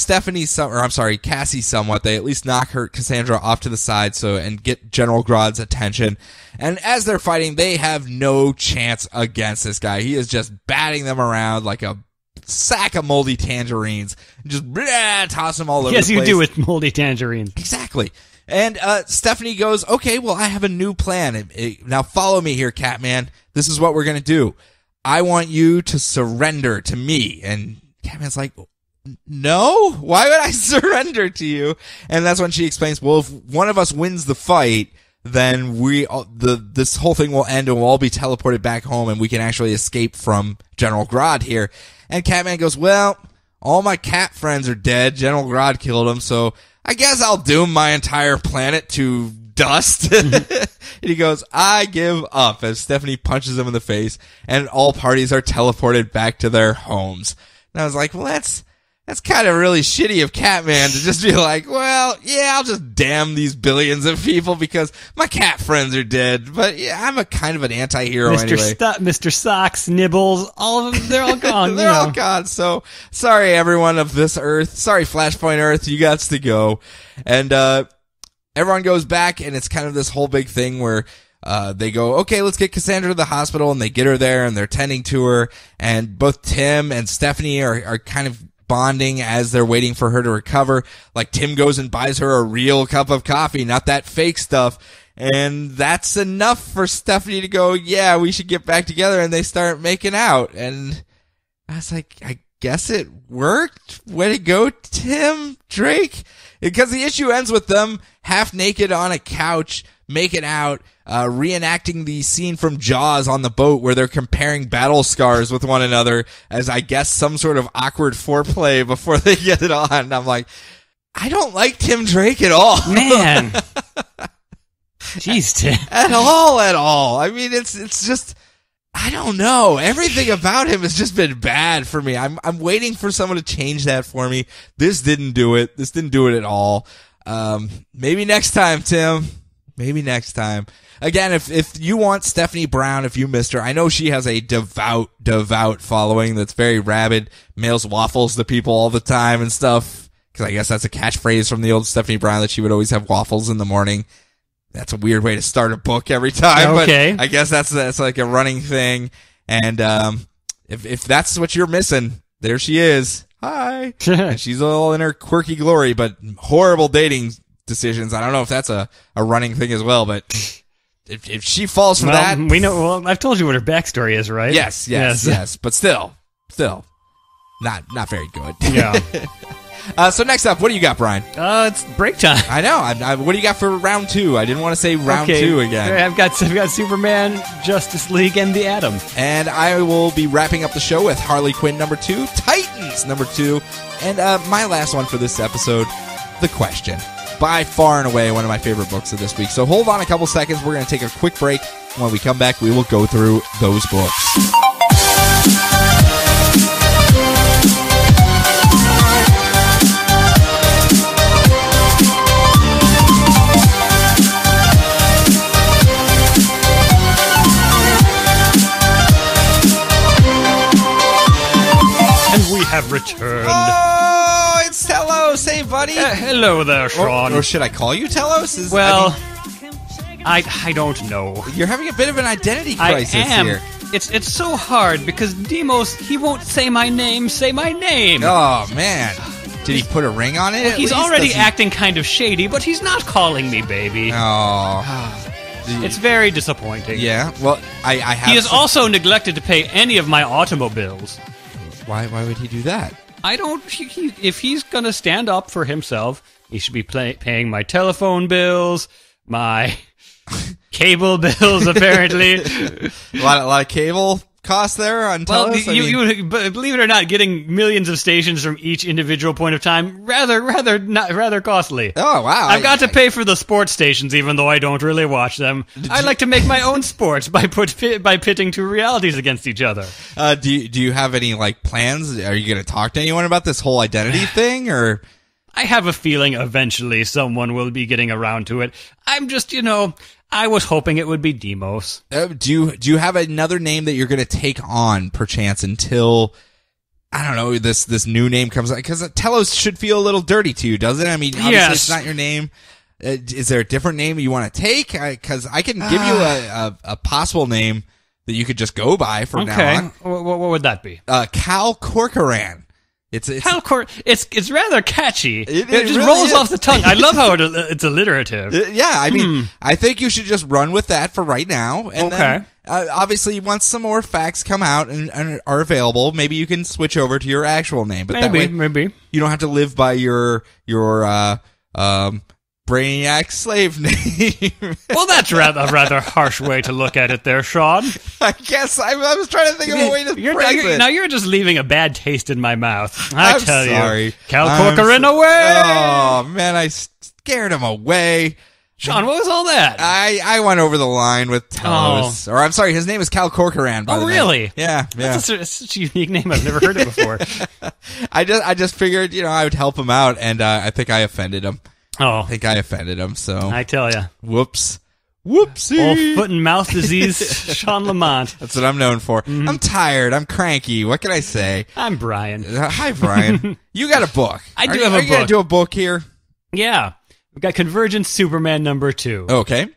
Cassie somewhat. They at least knock her Cassandra off to the side and get General Grodd's attention. And as they're fighting, they have no chance against this guy. He is just batting them around like a sack of moldy tangerines. Just toss them all over the place. Yes, you do with moldy tangerines. Exactly. And Stephanie goes, okay, well, I have a new plan. Now follow me here, Catman. This is what we're going to do. I want you to surrender to me. And Catman's like, no? Why would I surrender to you? And that's when she explains, well, if one of us wins the fight, then this whole thing will end and we'll all be teleported back home and we can actually escape from General Grodd here. And Catman goes, well, all my cat friends are dead. General Grodd killed them, so I guess I'll doom my entire planet to dust. And he goes, I give up, as Stephanie punches him in the face, and all parties are teleported back to their homes. And I was like, well, that's kind of really shitty of Catman to just be like, well, yeah, I'll just damn these billions of people because my cat friends are dead. But yeah, I'm a kind of an anti-hero anyway. Mr. Socks, Nibbles, all of them, they're all gone. They're all gone. So sorry, everyone of this Earth. Sorry, Flashpoint Earth. You got to go. And everyone goes back, and it's kind of this whole big thing where they go, okay, let's get Cassandra to the hospital, and they get her there, and they're tending to her. And both Tim and Stephanie are kind of bonding as they're waiting for her to recover. Like, Tim goes and buys her a real cup of coffee, not that fake stuff. And that's enough for Stephanie to go, yeah, we should get back together. And they start making out. And I was like, I guess it worked. Way to go, Tim Drake. Because the issue ends with them half naked on a couch, making out, reenacting the scene from Jaws on the boat where they're comparing battle scars with one another as, I guess, some sort of awkward foreplay before they get it on. And I'm like, I don't like Tim Drake at all. Man. Jeez, Tim. At all. I mean, it's just, I don't know. Everything about him has just been bad for me. I'm waiting for someone to change that for me. This didn't do it. This didn't do it at all. Maybe next time, Tim. Maybe next time. Again, if you want Stephanie Brown, if you missed her, I know she has a devout following that's very rabid, mails waffles to people all the time and stuff. Because I guess that's a catchphrase from the old Stephanie Brown, that she would always have waffles in the morning. That's a weird way to start a book every time. Okay. But I guess that's like a running thing. And if that's what you're missing, there she is. Hi. And she's all in her quirky glory, but horrible dating decisions. I don't know if that's a running thing as well, but if she falls for that, we know. Well, I've told you what her backstory is, right? Yes. But still, not very good. Yeah. So next up, what do you got, Brian? It's break time. I know. What do you got for round 2? I didn't want to say round 2 again. I've got Superman, Justice League, and the Atom. And I will be wrapping up the show with Harley Quinn number 2, Titans number 2, and my last one for this episode, The Question. By far and away one of my favorite books of this week. So hold on a couple seconds. We're going to take a quick break. When we come back, we will go through those books. And we have returned. Oh, it's Telos. Hey, buddy. Hello there, Sean. Or should I call you Telos? I don't know. You're having a bit of an identity crisis here. It's so hard because Demos, he won't say my name. Oh, man. Did he put a ring on it? He's already acting kind of shady, but he's not calling me baby. Oh. It's very disappointing. Yeah, well, I have... He has also neglected to pay any of my automobiles. Why would he do that? I don't... if he's going to stand up for himself, he should be paying my telephone bills, my cable bills, apparently. a lot of cable costs there on Telos? Well, you believe it or not, getting millions of stations from each individual point of time, rather costly. Oh, wow. I've got to pay for the sports stations, even though I don't really watch them. I like to make my own sports by pitting two realities against each other. Do you have any, plans? Are you going to talk to anyone about this whole identity thing, or... I have a feeling eventually someone will be getting around to it. I'm just, I was hoping it would be Demos. Do you have another name that you're going to take on, perchance, until I don't know, this new name comes out, because Telos should feel a little dirty to you, doesn't it? I mean, obviously it's not your name. Is there a different name you want to take? Because I can give you a possible name that you could just go by from now on. What would that be? Cal Corcoran. It's rather catchy. It just really rolls is. off the tongue. I love how it's alliterative. Yeah, I mean, I think you should just run with that for right now. And then, obviously, once some more facts come out and are available, maybe you can switch over to your actual name. But maybe you don't have to live by your Brainiac slave name. Well, that's a rather harsh way to look at it there, Sean. I guess I was trying to think of a way to phrase it. Now you're just leaving a bad taste in my mouth. I'm tell sorry. you. Cal Corcoran away! Oh, man, I scared him away. Sean, what was all that? I went over the line with Telos. Or I'm sorry, his name is Cal Corcoran, by the way. Really? Yeah. That's such a unique name. I've never heard it before. I just figured, I would help him out, and I think I offended him. Oh. I think I offended him, so. I tell ya. Whoopsie. Old foot and mouth disease, Sean Lamont. That's what I'm known for. Mm-hmm. I'm tired. I'm cranky. What can I say? I'm Brian. Hi, Brian. You got a book. I do have a book. Are you going to do a book here? Yeah. We've got Convergence Superman #2. Okay.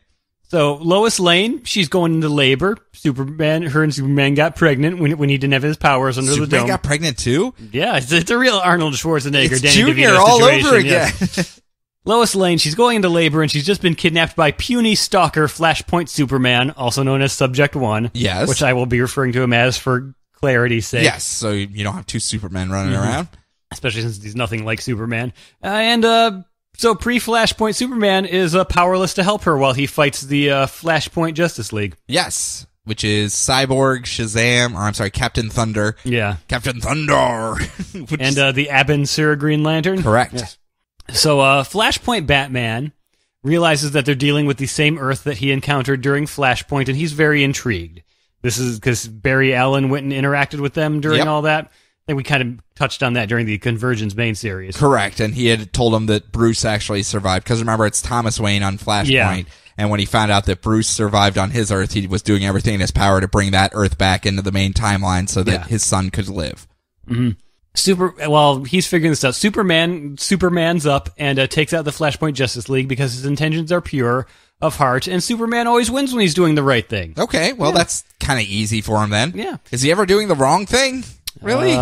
So, Lois Lane, she's going into labor. Her and Superman got pregnant when he didn't have his powers under the dome. Superman got pregnant too? Yeah, it's a real Arnold Schwarzenegger, it's Danny Junior DeVito all situation, over again. Yes. Lois Lane, she's going into labor, and she's just been kidnapped by puny stalker Flashpoint Superman, also known as Subject 1. Yes. Which I will be referring to him as for clarity's sake. Yes, so you don't have two Supermen running around. Especially since he's nothing like Superman. So pre-Flashpoint Superman is powerless to help her while he fights the Flashpoint Justice League. Yes, which is Cyborg, Captain Thunder. Yeah. Captain Thunder. And the Abin Sur Green Lantern. Correct. Yes. So Flashpoint Batman realizes that they're dealing with the same Earth that he encountered during Flashpoint, and he's very intrigued. This is because Barry Allen went and interacted with them during all that. I think we kind of touched on that during the Convergence main series. Correct, and he had told him that Bruce actually survived, because remember, it's Thomas Wayne on Flashpoint, and when he found out that Bruce survived on his Earth, he was doing everything in his power to bring that Earth back into the main timeline so that his son could live. Mm-hmm. He's figuring this out. Superman's up and takes out the Flashpoint Justice League because his intentions are pure of heart, and Superman always wins when he's doing the right thing. Okay, well, that's kind of easy for him then. Yeah. Is he ever doing the wrong thing? Really?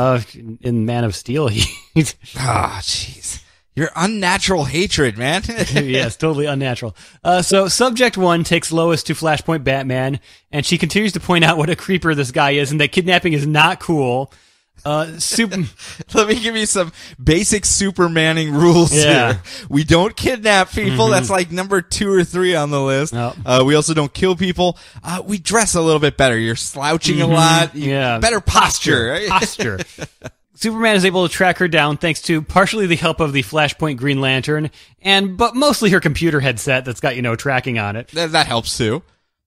In Man of Steel, jeez. Your unnatural hatred, man. Yes, totally unnatural. So Subject 1 takes Lois to Flashpoint Batman, and she continues to point out what a creeper this guy is and that kidnapping is not cool. Let me give you some basic Supermaning rules here. We don't kidnap people. That's like number 2 or 3 on the list. We also don't kill people. We dress a little bit better. You're slouching a lot. Better posture. Right? Posture. Superman is able to track her down thanks to partially the help of the Flashpoint Green Lantern, but mostly her computer headset that's got, tracking on it. That helps too.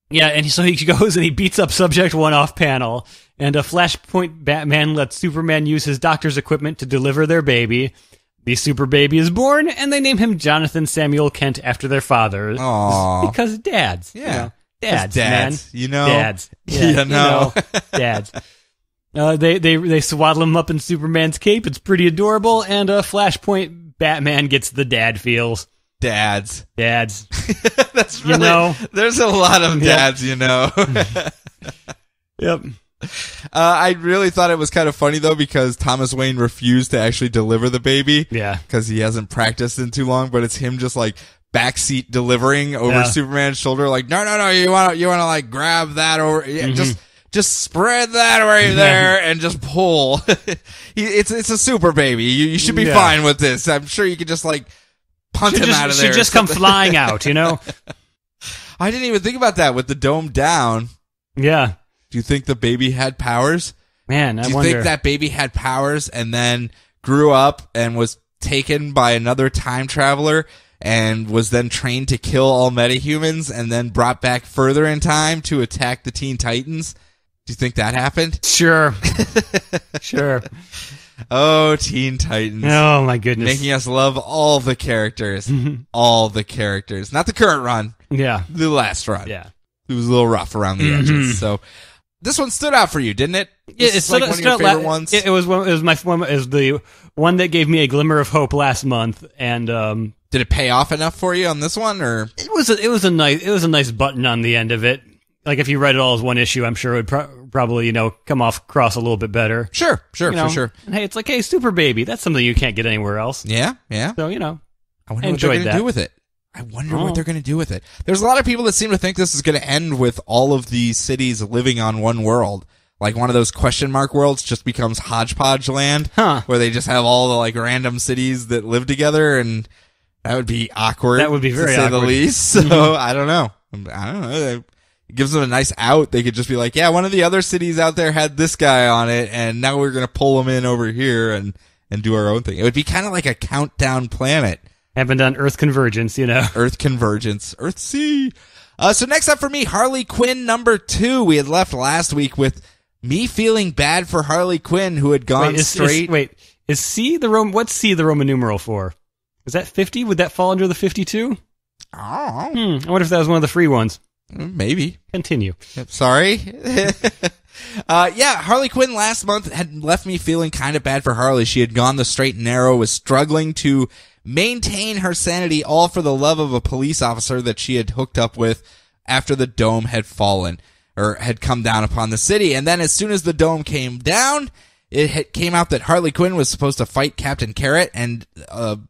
Yeah, and so he goes and he beats up Subject 1 off panel, and a Flashpoint Batman lets Superman use his doctor's equipment to deliver their baby. The super baby is born, and they name him Jonathan Samuel Kent after their father. Aww. Because dads. Yeah. Dads, dads, man. Dads. Yeah, dads. They swaddle him up in Superman's cape. It's pretty adorable, and Flashpoint Batman gets the dad feels. Dads. That's really, there's a lot of dads, Yep. I really thought it was kind of funny, though, because Thomas Wayne refused to actually deliver the baby. Yeah. Because he hasn't practiced in too long, but it's him just like backseat delivering over Superman's shoulder. Like, no, you want to like grab that over. Yeah, just spread that right there and just pull. It's a super baby. You should be fine with this. I'm sure you could just like punt him out of there. Should just come flying out, I didn't even think about that with the dome down. Yeah. Do you think the baby had powers? Man, I wonder. Do you think that baby had powers and then grew up and was taken by another time traveler and was then trained to kill all metahumans and then brought back further in time to attack the Teen Titans? Do you think that happened? Sure. Sure. Oh, Teen Titans. Oh, my goodness. Making us love all the characters. All the characters. Not the current run. Yeah. The last run. Yeah. It was a little rough around the edges. So, this one stood out for you, didn't it? Yeah, It's like one of your favorite ones. It was the one that gave me a glimmer of hope last month, and did it pay off enough for you on this one, or it was a nice button on the end of it. Like if you read it all as one issue, I'm sure it would probably come across a little bit better. Sure, for sure. And hey, it's like, hey, Super Baby, that's something you can't get anywhere else. Yeah. So I wonder what they're enjoyed going to that. do with it. I wonder what they're going to do with it. There's a lot of people that seem to think this is going to end with all of the cities living on one world. Like one of those question mark worlds just becomes hodgepodge land, where they just have all the like random cities that live together, and that would be awkward. That would be very to say awkward. the least. So I don't know. It gives them a nice out. They could just be like, yeah, one of the other cities out there had this guy on it, and now we're going to pull him in over here and do our own thing. It would be kind of like a countdown planet. Haven't done Earth Convergence, Earth Convergence. Earth C. So next up for me, Harley Quinn #2. We had left last week with me feeling bad for Harley Quinn, who had gone straight. Is C the what's C the Roman numeral for? Is that 50? Would that fall under the 52? Oh. I wonder if that was one of the free ones. Maybe. Continue. Sorry. Harley Quinn last month had left me feeling kind of bad for Harley. She had gone the straight and narrow, was struggling to maintain her sanity, all for the love of a police officer that she had hooked up with after the dome had fallen, or had come down upon the city. And then as soon as the dome came down, it came out that Harley Quinn was supposed to fight Captain Carrot, and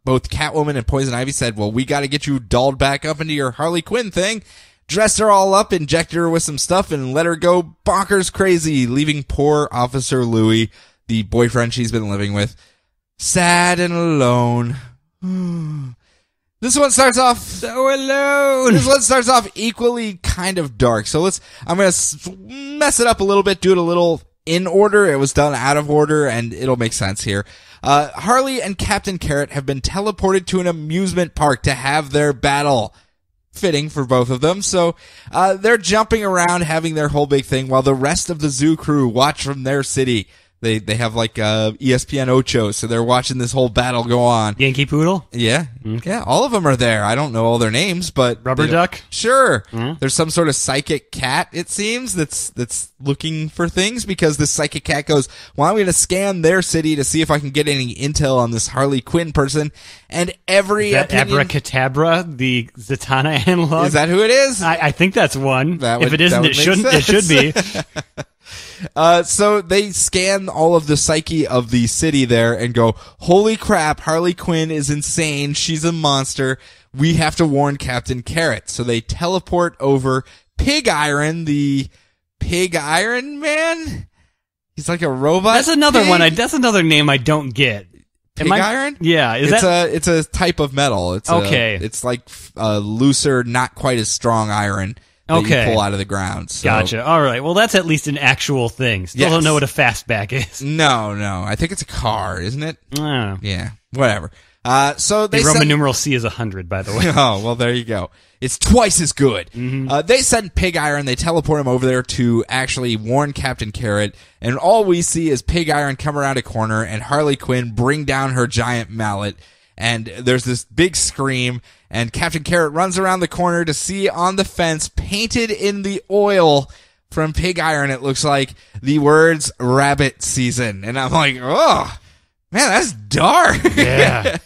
both Catwoman and Poison Ivy said, well, we got to get you dolled back up into your Harley Quinn thing. Dressed her all up, injected her with some stuff, and let her go bonkers crazy, leaving poor Officer Louis, the boyfriend she's been living with, sad and alone. This one starts off so alone. This one starts off equally kind of dark. So I'm going to mess it up a little bit, do it a little in order. It was done out of order, and it'll make sense here. Harley and Captain Carrot have been teleported to an amusement park to have their battle. Fitting for both of them. So they're jumping around, having their whole big thing, while the rest of the zoo crew watch from their city. They have like ESPN Ocho, so they're watching this whole battle go on. Yankee Poodle? Yeah. Yeah, all of them are there. I don't know all their names, but Rubber Duck? Sure. There's some sort of psychic cat, it seems, that's looking for things, because this psychic cat goes, well, I'm going to scan their city to see if I can get any intel on this Harley Quinn person. And every opinion... Abracadabra, the Zatanna analog? Is that who it is? I think that's one. If it isn't, it shouldn't. It should be. So they scan all of the psyche of the city there and go, holy crap, Harley Quinn is insane. She's a monster. We have to warn Captain Carrot. So they teleport over Pig Iron, the Pig Iron Man. He's like a robot. That's another pig. one. That's another name I don't get. Pig iron? Yeah. It's a type of metal. It's okay. It's like looser, not quite as strong iron. That you pull out of the ground. So. Gotcha. All right. Well, that's at least an actual thing. Still don't know what a fastback is. No. I think it's a car, isn't it? I don't know. Yeah. Whatever. So they the Roman numeral C is 100, by the way. Oh, well, there you go. It's twice as good. They send Pig Iron. They teleport him over there to actually warn Captain Carrot. And all we see is Pig Iron come around a corner and Harley Quinn bring down her giant mallet. And there's this big scream, and Captain Carrot runs around the corner to see on the fence, painted in the oil from Pig Iron, it looks like, the words rabbit season. And I'm like, oh, man, that's dark. Yeah.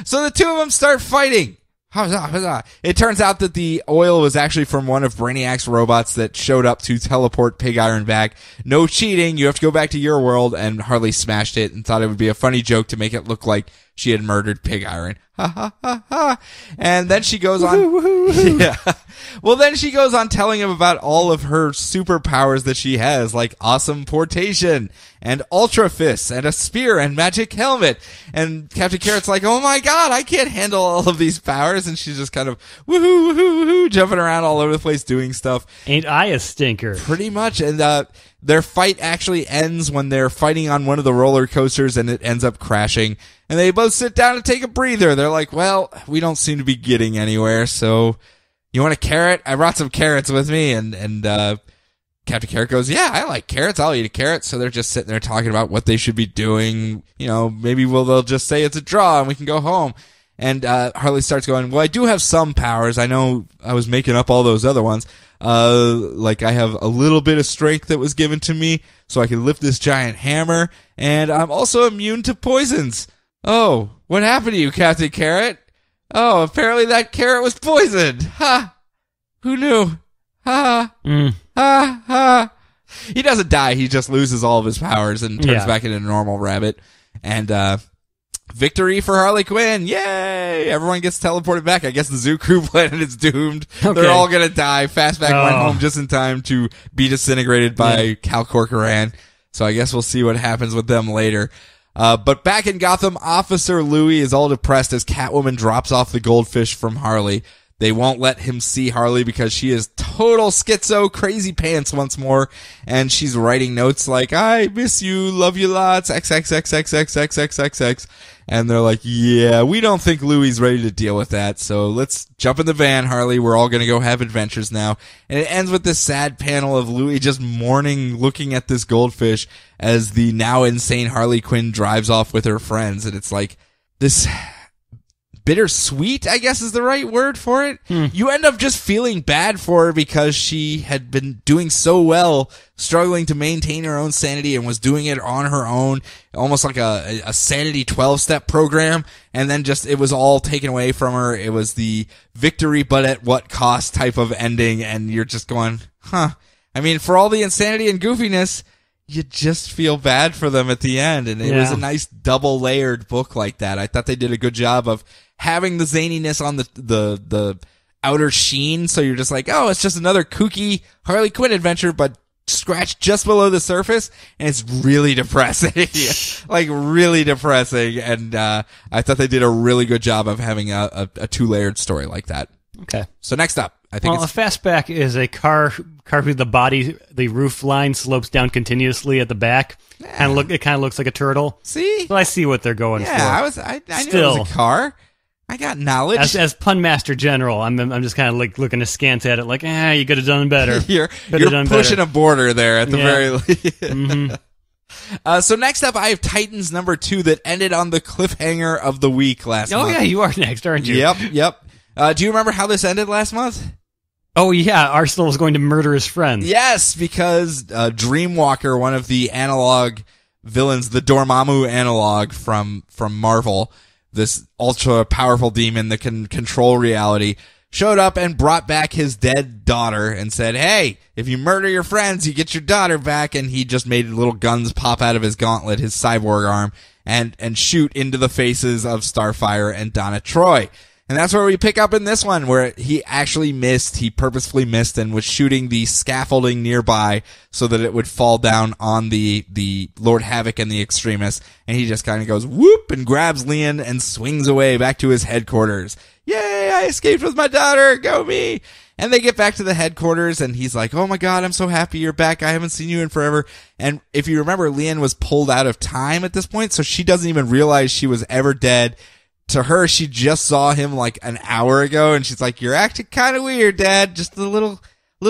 So the two of them start fighting. It turns out that the oil was actually from one of Brainiac's robots that showed up to teleport Pig Iron back. No cheating. You have to go back to your world, and Harley smashed it and thought it would be a funny joke to make it look like she had murdered Pig Iron. Ha ha ha ha. And then she goes on. Yeah. Well, then she goes on telling him about all of her superpowers that she has, like awesome portation and ultra fists and a spear and magic helmet. And Captain Carrot's like, oh my god, I can't handle all of these powers. And she's just kind of woohoo, woohoo, woohoo, jumping around all over the place doing stuff. Ain't I a stinker? Pretty much. And their fight actually ends when they're fighting on one of the roller coasters and it ends up crashing. And they both sit down and take a breather. They're like, well, we don't seem to be getting anywhere, so you want a carrot? I brought some carrots with me. And Captain Carrot goes, yeah, I like carrots. I'll eat a carrot. So they're just sitting there talking about what they should be doing. You know, maybe they'll just say it's a draw and we can go home. And Harley starts going, well, I do have some powers. I know I was making up all those other ones. Like I have a little bit of strength that was given to me so I can lift this giant hammer. And I'm also immune to poisons. Oh, what happened to you, Captain Carrot? Oh, apparently that carrot was poisoned. Ha! Who knew? Ha! Ha! Ha! He doesn't die. He just loses all of his powers and turns back into a normal rabbit. And, victory for Harley Quinn. Yay! Everyone gets teleported back. I guess the Zoo Crew planet is doomed. Okay. They're all gonna die. Fastback went home just in time to be disintegrated by Cal Corcoran. So I guess we'll see what happens with them later. But back in Gotham, Officer Louis is all depressed as Catwoman drops off the goldfish from Harley. They won't let him see Harley because she is total schizo, crazy pants once more. And she's writing notes like, I miss you, love you lots, XXXXXXXXX. And they're like, yeah, we don't think Louie's ready to deal with that. So let's jump in the van, Harley. We're all going to go have adventures now. And it ends with this sad panel of Louie just mourning, looking at this goldfish as the now insane Harley Quinn drives off with her friends. And it's like this bittersweet, I guess is the right word for it. You end up just feeling bad for her because she had been doing so well, struggling to maintain her own sanity and was doing it on her own, almost like a sanity 12-step program. And then just, it was all taken away from her. It was the victory, but at what cost type of ending. And you're just going, huh. I mean, for all the insanity and goofiness, you just feel bad for them at the end. And it was a nice double layered book like that. I thought they did a good job of having the zaniness on the outer sheen. So you're just like, oh, it's just another kooky Harley Quinn adventure, but scratched just below the surface. And it's really depressing, like really depressing. And, I thought they did a really good job of having a two-layered story like that. Okay. So next up, I think a fastback is a car with the roof line slopes down continuously at the back. Yeah. It kind of looks like a turtle. See? So I see what they're going for. Yeah, I knew it was a car. I got knowledge. As Pun Master General, I'm just kind of like looking askance at it, like, you could have done better. You're pushing a border there at the very least. So next up, I have Titans #2 that ended on the cliffhanger of the week last month. Oh yeah, you are next, aren't you? Yep. Do you remember how this ended last month? Oh yeah, Arsenal was going to murder his friends. Yes, because Dreamwalker, one of the analog villains, the Dormammu analog from Marvel, this ultra powerful demon that can control reality, showed up and brought back his dead daughter and said, hey, if you murder your friends, you get your daughter back. And he just made little guns pop out of his gauntlet, his cyborg arm, and shoot into the faces of Starfire and Donna Troy. And that's where we pick up in this one, where he actually missed. He purposefully missed and was shooting the scaffolding nearby so that it would fall down on the Lord Havoc and the Extremis. And he just kind of goes whoop and grabs Leon and swings away back to his headquarters. Yay, I escaped with my daughter. Go me. And they get back to the headquarters and he's like, oh my God, I'm so happy you're back. I haven't seen you in forever. And if you remember, Leon was pulled out of time at this point, so she doesn't even realize she was ever dead. To her, she just saw him like an hour ago, and she's like, you're acting kind of weird, Dad. Just a little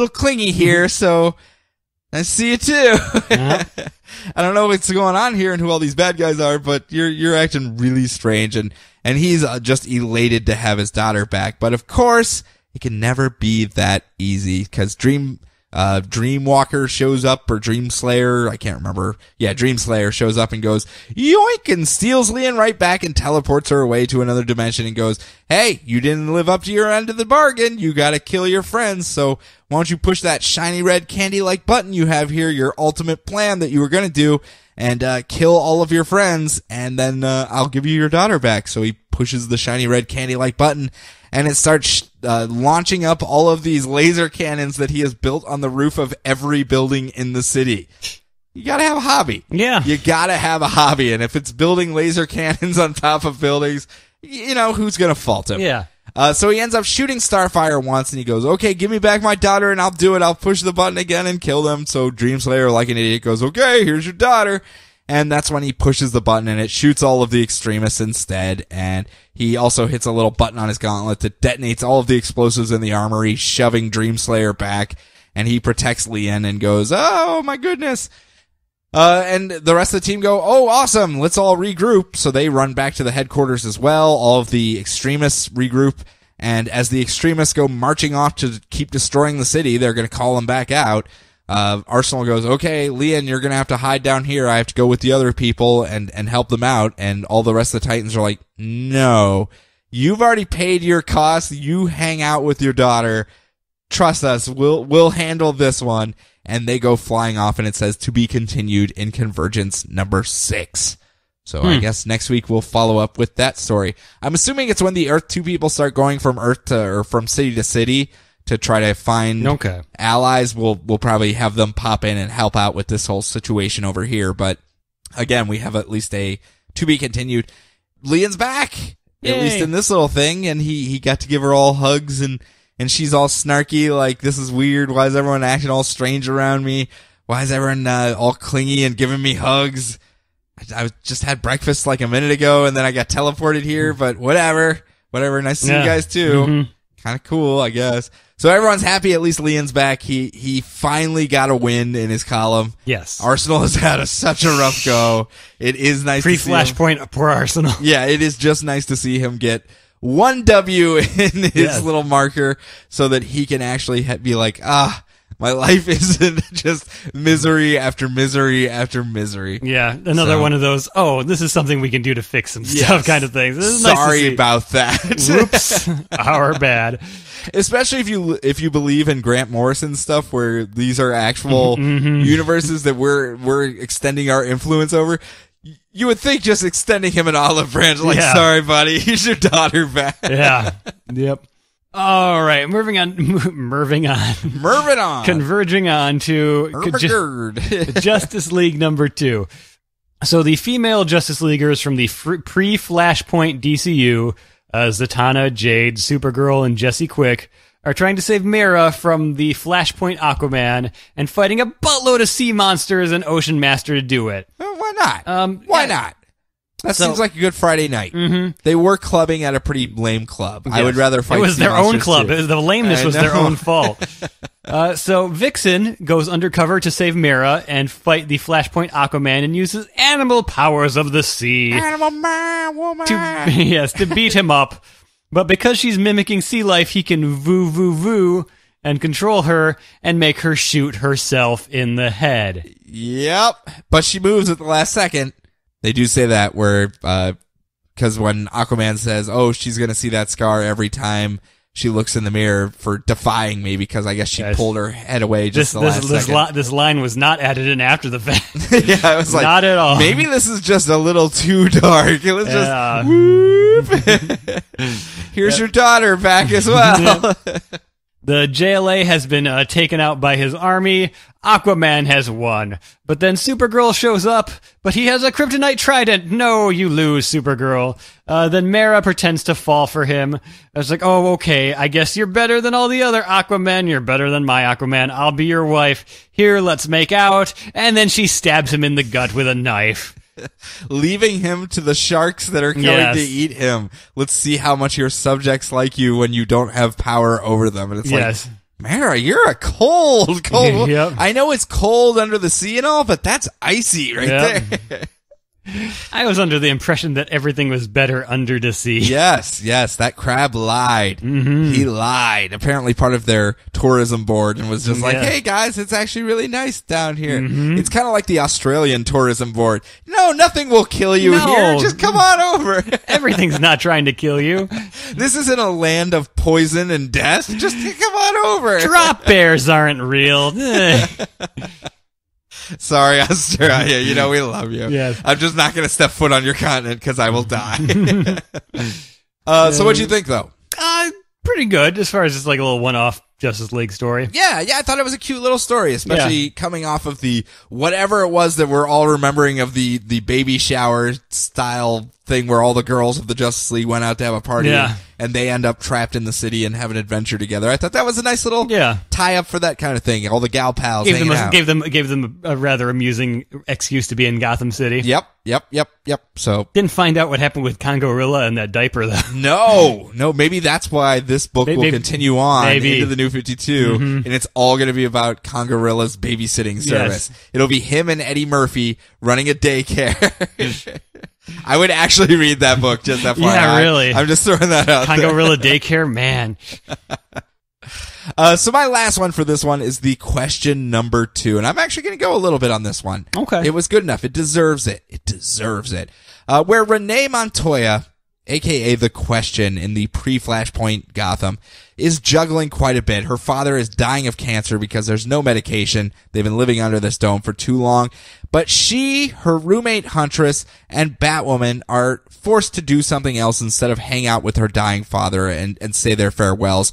clingy here, so I see you too. I don't know what's going on here and who all these bad guys are, but you're acting really strange, and he's just elated to have his daughter back. But of course, it can never be that easy, because Dreamwalker shows up, or Dreamslayer, I can't remember. Yeah, Dreamslayer shows up and goes, yoink, and steals Leon right back and teleports her away to another dimension and goes, hey, you didn't live up to your end of the bargain. You gotta kill your friends. So why don't you push that shiny red candy-like button you have here, your ultimate plan that you were gonna do, and kill all of your friends, and then I'll give you your daughter back. So he pushes the shiny red candy-like button, and it starts launching up all of these laser cannons that he has built on the roof of every building in the city. You gotta have a hobby. Yeah. You gotta have a hobby, and if it's building laser cannons on top of buildings, you know, who's gonna fault him? Yeah. So he ends up shooting Starfire once, and he goes, okay, give me back my daughter, and I'll do it. I'll push the button again and kill them. So Dreamslayer, like an idiot, goes, okay, here's your daughter. And that's when he pushes the button, and it shoots all of the Extremists instead. And he also hits a little button on his gauntlet that detonates all of the explosives in the armory, shoving Dreamslayer back. And he protects Leon and goes, oh my goodness. And the rest of the team go, oh, awesome, let's all regroup. So they run back to the headquarters as well. All of the extremists regroup. And as the extremists go marching off to keep destroying the city, they're going to call them back out. Arsenal goes, okay, Leon, you're going to have to hide down here. I have to go with the other people and help them out. And all the rest of the Titans are like, no, you've already paid your costs. You hang out with your daughter. Trust us. We'll handle this one. And they go flying off, and it says to be continued in Convergence number 6. So I guess next week we'll follow up with that story. I'm assuming it's when the Earth 2 people start going from Earth to, or from city to city to try to find allies. We'll probably have them pop in and help out with this whole situation over here. But again, we have at least a to be continued. Leon's back, at least in this little thing, and he got to give her all hugs, and she's all snarky, like, this is weird. Why is everyone acting all strange around me? Why is everyone all clingy and giving me hugs? I just had breakfast like a minute ago, and then I got teleported here, but whatever. Nice to see you guys too. Kind of cool, I guess. So everyone's happy. At least Leon's back. He finally got a win in his column. Yes. Arsenal has had such a rough go. It is nice to see Flashpoint, poor Arsenal. Yeah, it is just nice to see him get one W in his little marker so that he can actually be like, my life isn't just misery after misery after misery. Yeah, another one of those, this is something we can do to fix some stuff kind of things. This is Sorry nice about that. Whoops, our bad. Especially if you believe in Grant Morrison stuff, where these are actual universes that we're extending our influence over. You would think just extending him an olive branch, like, sorry, buddy, here's your daughter back. Yeah. Yep. All right, moving on. Converging on to Justice League number 2. So the female Justice Leaguers from the pre-Flashpoint DCU, Zatanna, Jade, Supergirl, and Jessie Quick, are trying to save Mera from the Flashpoint Aquaman and fighting a buttload of sea monsters and Ocean Master to do it. Well, why not? Why not? That seems like a good Friday night. They were clubbing at a pretty lame club. Yes. I would rather fight. It was their own club. The lameness was their own fault. So Vixen goes undercover to save Mera and fight the Flashpoint Aquaman and uses animal powers of the sea. Animal man, woman. To beat him up. But because she's mimicking sea life, he can voo and control her and make her shoot herself in the head. Yep. But she moves at the last second. They do say that where, because when Aquaman says, she's going to see that scar every time she looks in the mirror for defying me, because I guess she pulled her head away just the last second. This line was not added in after the fact. Yeah, I was like, not at all. Maybe this is just a little too dark. It was just, whoop. Here's your daughter back as well. The JLA has been taken out by his army. Aquaman has won. But then Supergirl shows up, but he has a kryptonite trident. No, you lose, Supergirl. Then Mera pretends to fall for him. I was like, okay, I guess you're better than all the other Aquamen. You're better than my Aquaman. I'll be your wife. Here, let's make out. And then she stabs him in the gut with a knife. Leaving him to the sharks that are going to eat him. Let's see how much your subjects like you when you don't have power over them. And it's like, Mera, you're a cold. Yep. I know it's cold under the sea and all, but that's icy right there. I was under the impression that everything was better under the sea. Yes, that crab lied. He lied. Apparently part of their tourism board, and was just like, hey guys, it's actually really nice down here. It's kind of like the Australian tourism board. No, nothing will kill you here. Just come on over. Everything's not trying to kill you. This isn't a land of poison and death. Just come on over. Drop bears aren't real. Sorry, Australia. We love you. Yes. I'm just not going to step foot on your continent because I will die. So what'd you think, though? Pretty good, as far as just like a little one-off Justice League story. Yeah, I thought it was a cute little story, especially coming off of the whatever it was that we're all remembering of the baby shower style thing where all the girls of the Justice League went out to have a party and they end up trapped in the city and have an adventure together. I thought that was a nice little tie-up for that kind of thing. All the gal pals gave them a rather amusing excuse to be in Gotham City. Yep. Yep. So Didn't find out what happened with Congorilla and that diaper, though. no, maybe that's why this book will continue on into the New 52, and it's all going to be about Congorilla's babysitting service. Yes. It'll be him and Eddie Murphy running a daycare. I would actually read that book, just FYI. Yeah, really. I'm just throwing that out there. Congorilla daycare, man. So my last one for this one is the question number 2, and I'm actually going to go a little bit on this one. Okay. It was good enough. It deserves it. Where Renee Montoya, aka the Question in the pre-Flashpoint Gotham, is juggling quite a bit. Her father is dying of cancer because there's no medication. They've been living under this dome for too long. But she, her roommate Huntress, and Batwoman are forced to do something else instead of hang out with her dying father and say their farewells.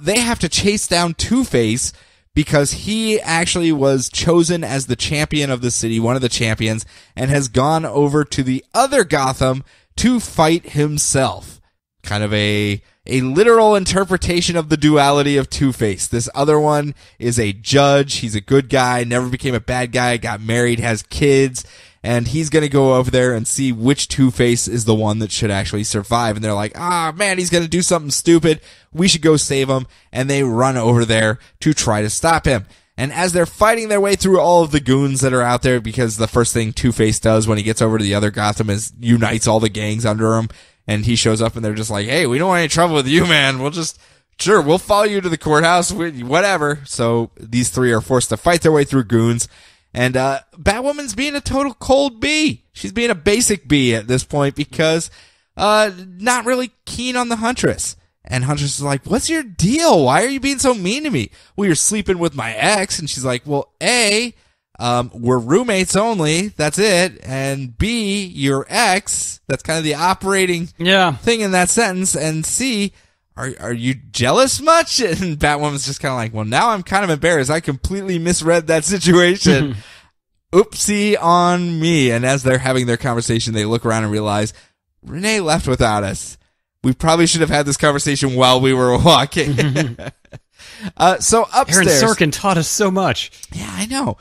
They have to chase down Two-Face because he actually was chosen as the champion of the city, one of the champions, and has gone over to the other Gotham to fight himself. Kind of a literal interpretation of the duality of Two-Face. This other one is a judge. He's a good guy, never became a bad guy, got married, has kids, and he's going to go over there and see which Two-Face is the one that should actually survive. And they're like, man, he's going to do something stupid. We should go save him. And they run over there to try to stop him. And as they're fighting their way through all of the goons that are out there, because the first thing Two-Face does when he gets over to the other Gotham is unites all the gangs under him. And he shows up and they're just like, hey, we don't want any trouble with you, man. We'll follow you to the courthouse, whatever. So these three are forced to fight their way through goons. And Batwoman's being a total cold bee. She's being a basic bee at this point because not really keen on the Huntress. And Huntress is like, what's your deal? Why are you being so mean to me? Well, you're sleeping with my ex. And she's like, well, A, we're roommates only. That's it. And B, your ex. That's kind of the operating thing in that sentence. And C, Are you jealous much? And Batwoman's just kind of like, well, now I'm kind of embarrassed. I completely misread that situation. Oopsie on me. And as they're having their conversation, they look around and realize Renee left without us. We probably should have had this conversation while we were walking. So upstairs, Aaron Sorkin taught us so much. Yeah, I know.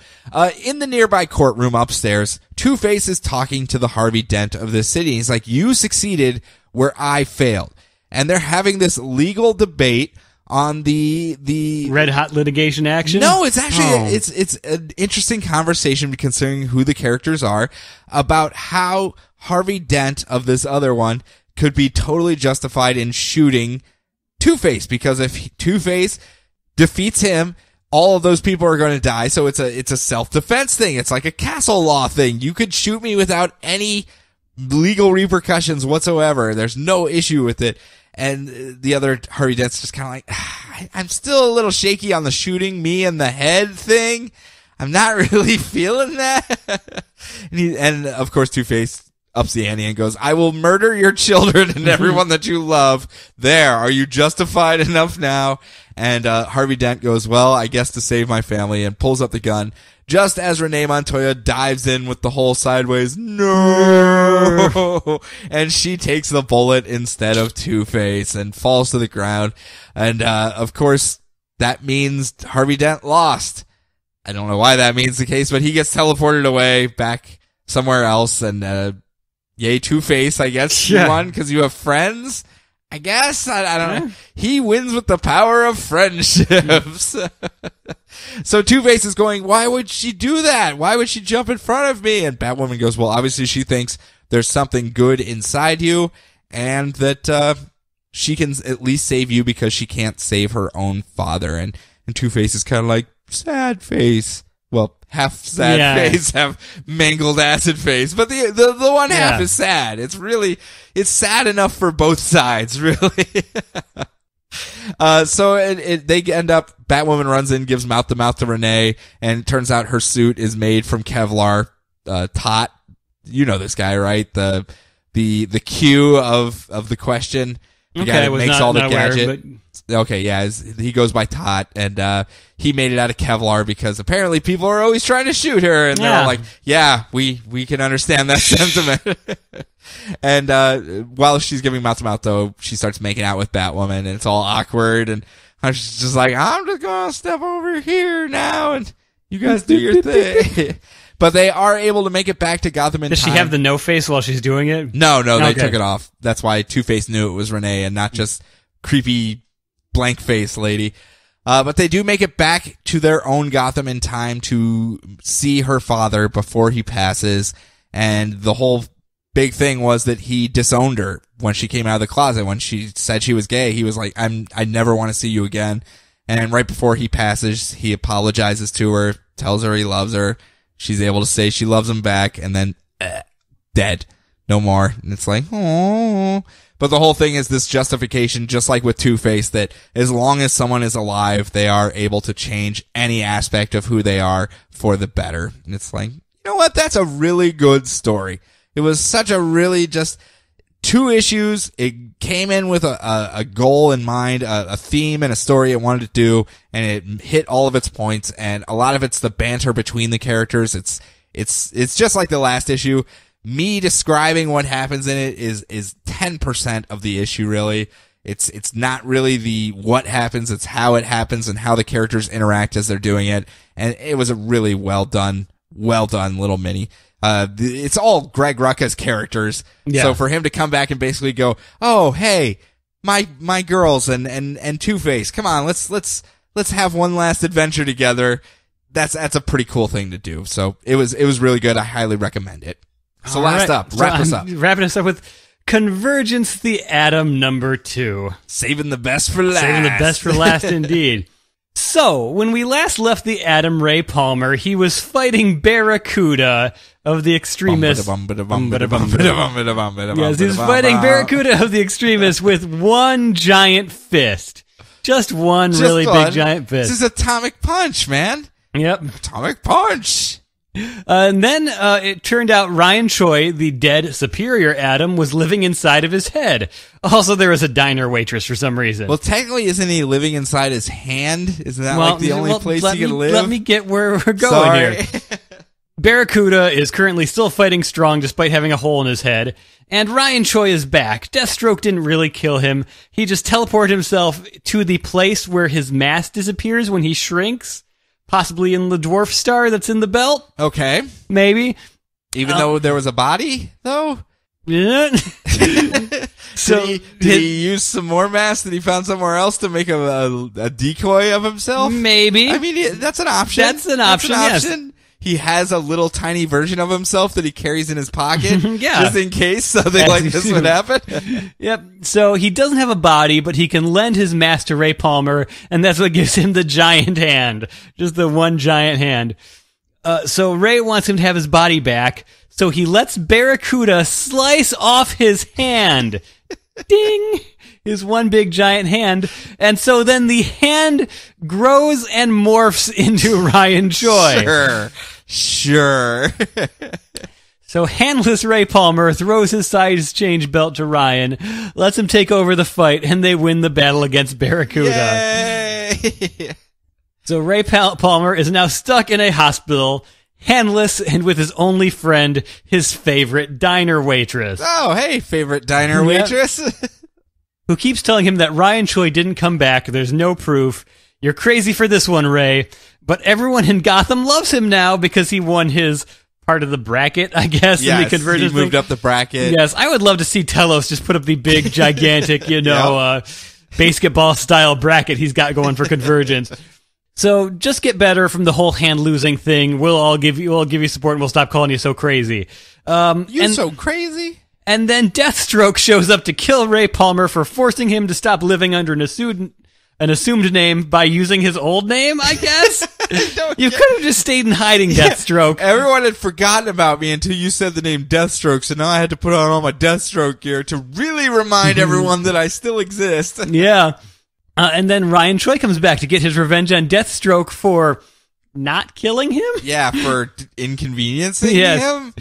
In the nearby courtroom upstairs, Two-Face is talking to the Harvey Dent of the city. He's like, you succeeded where I failed. And they're having this legal debate on the red hot litigation action. No, it's actually it's an interesting conversation considering who the characters are about how Harvey Dent of this other one could be totally justified in shooting Two-Face, because if Two-Face defeats him, all of those people are going to die. So it's a self-defense thing. It's like a castle law thing. You could shoot me without any legal repercussions whatsoever. There's no issue with it. And the other Harvey Dent's just kind of like, I'm still a little shaky on the shooting me in the head thing. I'm not really feeling that. and of course, Two-Face ups the ante and goes, I will murder your children and everyone that you love. There, are you justified enough now? And Harvey Dent goes, well, I guess to save my family, and pulls up the gun just as Renee Montoya dives in with the whole sideways, no! And she takes the bullet instead of Two-Face and falls to the ground. And of course, that means Harvey Dent lost. I don't know why that means the case, but he gets teleported away back somewhere else. And yay, Two-Face, I guess you won because you have friends. I guess. I don't know. He wins with the power of friendships. So Two-Face is going, why would she do that? Why would she jump in front of me? And Batwoman goes, well, obviously she thinks there's something good inside you and that she can at least save you because she can't save her own father. And Two-Face is kind of like, sad face. Well, half sad face, half mangled acid face. But the one half is sad. It's sad enough for both sides, really. So they end up, Batwoman runs in, gives mouth to mouth to Renee, and it turns out her suit is made from Kevlar. Tot, you know this guy, right? The Q of the Question. The guy that makes all the gadget. Okay, yeah, he goes by Tot, and he made it out of Kevlar because apparently people are always trying to shoot her, and they're all like, yeah, we can understand that sentiment. And while she's giving mouth to mouth, though, she starts making out with Batwoman, and it's all awkward, and she's just like, I'm just gonna step over here now, and you guys do your thing. But they are able to make it back to Gotham in time. Does she have the no face while she's doing it? No, they Okay. took it off. That's why Two-Face knew it was Renee and not just creepy blank face lady. But they do make it back to their own Gotham in time to see her father before he passes. And the whole big thing was that he disowned her when she came out of the closet. When she said she was gay, he was like, I never want to see you again. And right before he passes, he apologizes to her, tells her he loves her. She's able to say she loves him back, and then dead. No more. And it's like, oh. But the whole thing is this justification, just like with Two-Face, that as long as someone is alive, they are able to change any aspect of who they are for the better. And it's like, you know what? That's a really good story. It was such a really just 2 issues. It came in with a goal in mind, a theme and a story it wanted to do, and it hit all of its points. And a lot of it's the banter between the characters. It's just like the last issue. Me describing what happens in it is 10% of the issue, really. It's not really the what happens, it's how it happens and how the characters interact as they're doing it. And it was a really well done little mini. It's all Greg Rucka's characters. Yeah. So for him to come back and basically go, oh, hey, my girls and Two-Face, come on, let's have one last adventure together. That's a pretty cool thing to do. So it was really good. I highly recommend it. So wrap us up. Wrapping us up with Convergence, the Atom #2. Saving the best for last. Saving the best for last, indeed. So, when we last left the Atom, Ray Palmer, he was fighting Barracuda of the Extremists. Yes, he was fighting Barracuda of the Extremists with one giant fist. Just one really big giant fist. This is Atomic Punch, man. Yep. Atomic Punch. And then it turned out Ryan Choi, the dead superior Atom, was living inside of his head. Also, there was a diner waitress for some reason. Well, technically, isn't he living inside his hand? Isn't that like the only place he can live? Let me get where we're going here. Barracuda is currently still fighting strong despite having a hole in his head. And Ryan Choi is back. Deathstroke didn't really kill him. He just teleported himself to the place where his mask disappears when he shrinks. Possibly in the dwarf star that's in the belt. Okay. Maybe. Even though there was a body, though? Yeah. So did he use some more masks that he found somewhere else to make a decoy of himself? Maybe. I mean, that's an option. That's an option, yes. He has a little tiny version of himself that he carries in his pocket. Yeah. Just in case something like this would happen. Yep. So he doesn't have a body, but he can lend his mask to Ray Palmer, and that's what gives him the giant hand. Just the one giant hand. So Ray wants him to have his body back, so he lets Barracuda slice off his hand. Ding! His one big giant hand. And so then the hand grows and morphs into Ryan Choi. Sure. So handless Ray Palmer throws his size change belt to Ryan, lets him take over the fight, and they win the battle against Barracuda. Yay! So Ray Palmer is now stuck in a hospital, handless, and with his only friend, his favorite diner waitress. Oh, hey, favorite diner waitress. Who keeps telling him that Ryan Choi didn't come back. There's no proof. You're crazy for this one, Ray. But everyone in Gotham loves him now because he won his part of the bracket, I guess, in the Convergence. He moved up the bracket. Yes, I would love to see Telos just put up the big, gigantic, basketball-style bracket he's got going for Convergence. So just get better from the whole hand-losing thing. We'll give you support, and we'll stop calling you so crazy. You're so crazy. And then Deathstroke shows up to kill Ray Palmer for forcing him to stop living under an assumed name by using his old name, I guess? You could have just stayed in hiding, Deathstroke. Everyone had forgotten about me until you said the name Deathstroke, so now I had to put on all my Deathstroke gear to really remind everyone that I still exist. Yeah. And then Ryan Choi comes back to get his revenge on Deathstroke for not killing him? Yeah, for inconveniencing him.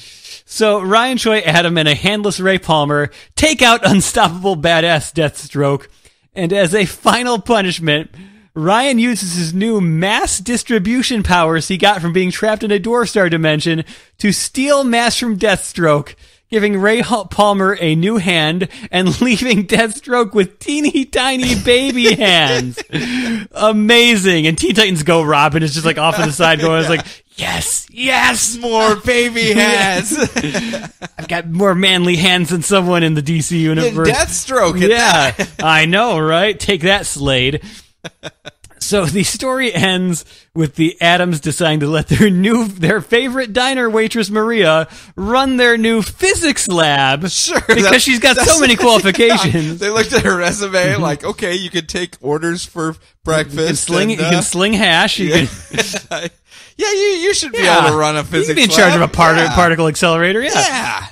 So Ryan Choi, Adam, and a handless Ray Palmer take out unstoppable badass Deathstroke, and as a final punishment, Ryan uses his new mass distribution powers he got from being trapped in a Dwarfstar dimension to steal mass from Deathstroke, giving Ray Palmer a new hand and leaving Deathstroke with teeny tiny baby hands. Amazing. And Teen Titans Go Robin is just like off to the side going, it's like, Yes, more baby hands. I've got more manly hands than someone in the DC universe. Deathstroke. Yeah, I know, right? Take that, Slade. So the story ends with the Atoms deciding to let their favorite diner waitress Maria run their new physics lab. Sure, because she's got so many qualifications. Yeah. They looked at her resume like, okay, you can take orders for breakfast. You can sling hash. You should be able to run a physics lab. You can be in charge of a particle accelerator. Yeah.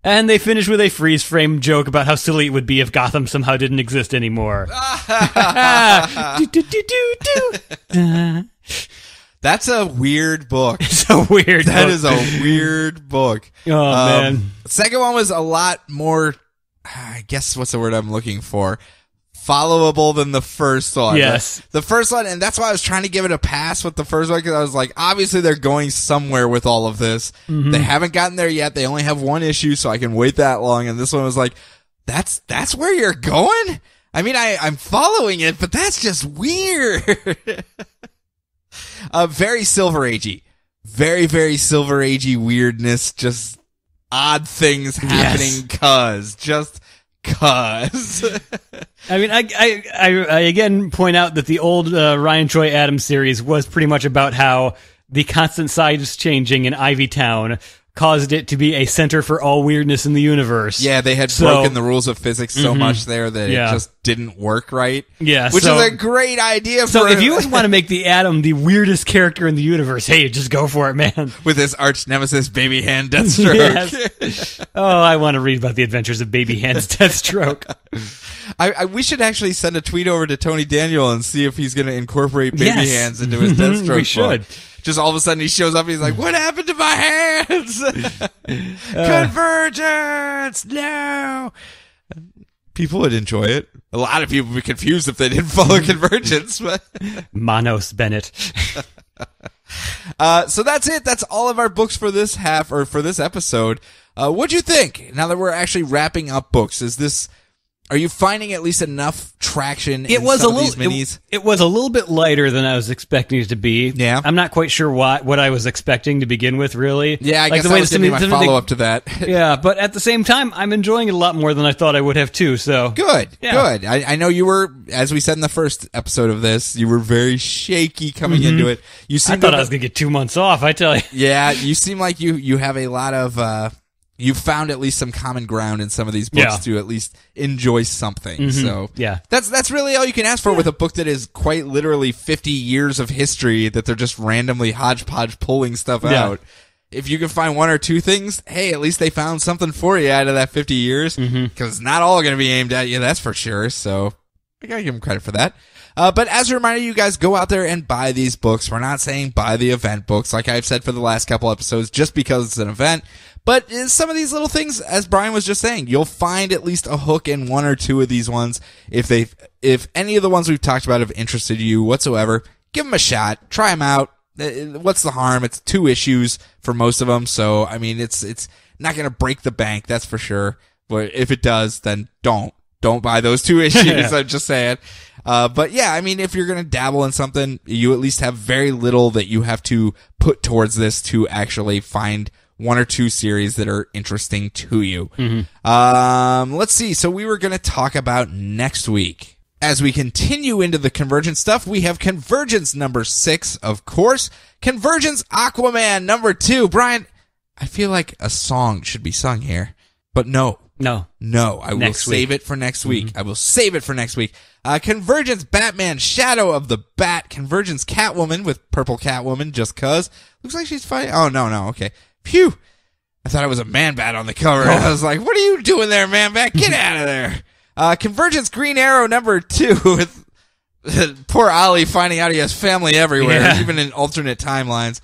And they finish with a freeze frame joke about how silly it would be if Gotham somehow didn't exist anymore. That's a weird book. It's a weird book. That is a weird book. Oh, man. The second one was a lot more, I guess what's the word I'm looking for? Followable than the first one. Yes. The first one, and that's why I was trying to give it a pass with the first one, because I was like, obviously they're going somewhere with all of this. Mm-hmm. They haven't gotten there yet. They only have one issue, so I can wait that long. And this one was like, that's where you're going? I mean, I'm following it, but that's just weird. Very Silver Agey. Very, very Silver Agey weirdness. Just odd things happening Cause. I mean, I again point out that the old Ryan Troy Adams series was pretty much about how the constant size changing in Ivy Town caused it to be a center for all weirdness in the universe. Yeah, they had broken the rules of physics so much there that it just didn't work right. Yeah, which is a great idea. So if you want to make the Atom the weirdest character in the universe, hey, just go for it, man. With his arch nemesis, Baby Hand Deathstroke. Yes. Oh, I want to read about the adventures of Baby Hand's Deathstroke. We should actually send a tweet over to Tony Daniel and see if he's going to incorporate Baby Hands into his Deathstroke We should. book. Just all of a sudden he shows up and he's like, what happened to my hands? Convergence! No! People would enjoy it. A lot of people would be confused if they didn't follow Convergence. But Manos Bennett. So that's it. That's all of our books for this half, or for this episode. What'd you think? Now that we're actually wrapping up books, are you finding at least enough traction in some of these minis? It was a little bit lighter than I was expecting it to be. Yeah. I'm not quite sure what I was expecting to begin with, really. Yeah, I guess that was going to be my follow-up to that. Yeah, but at the same time, I'm enjoying it a lot more than I thought I would have, too. So Good. I know you were, as we said in the first episode of this, you were very shaky coming into it. I thought I was going to get 2 months off, I tell you. Yeah, you seem like you have a lot of... you found at least some common ground in some of these books to at least enjoy something. So that's really all you can ask for with a book that is quite literally 50 years of history that they're just randomly hodgepodge pulling stuff out. If you can find one or two things, hey, at least they found something for you out of that 50 years, because it's not all going to be aimed at you, that's for sure. So I gotta give them credit for that. But as a reminder, you guys go out there and buy these books. We're not saying buy the event books, like I've said for the last couple episodes, just because it's an event. But some of these little things, as Brian was just saying, you'll find at least a hook in one or two of these ones. If any of the ones we've talked about have interested you whatsoever, give them a shot. Try them out. What's the harm? It's 2 issues for most of them. So, I mean, it's not going to break the bank, that's for sure. But if it does, then don't buy those 2 issues. I'm just saying. But yeah, I mean, if you're going to dabble in something, you at least have very little that you have to put towards this to actually find 1 or 2 series that are interesting to you. Let's see. So we were going to talk about next week. As we continue into the Convergence stuff, we have Convergence number 6, of course. Convergence Aquaman number 2. Brian, I feel like a song should be sung here, but no. I will save it for next week. I will save it for next week. Convergence Batman Shadow of the Bat. Convergence Catwoman with purple Catwoman just cuz. Looks like she's fighting. Oh, no. Okay. Phew. I thought it was a Man-Bat on the cover. Oh. I was like, what are you doing there, Man-Bat? Get out of there. Convergence Green Arrow number 2 with poor Ollie finding out he has family everywhere, even in alternate timelines.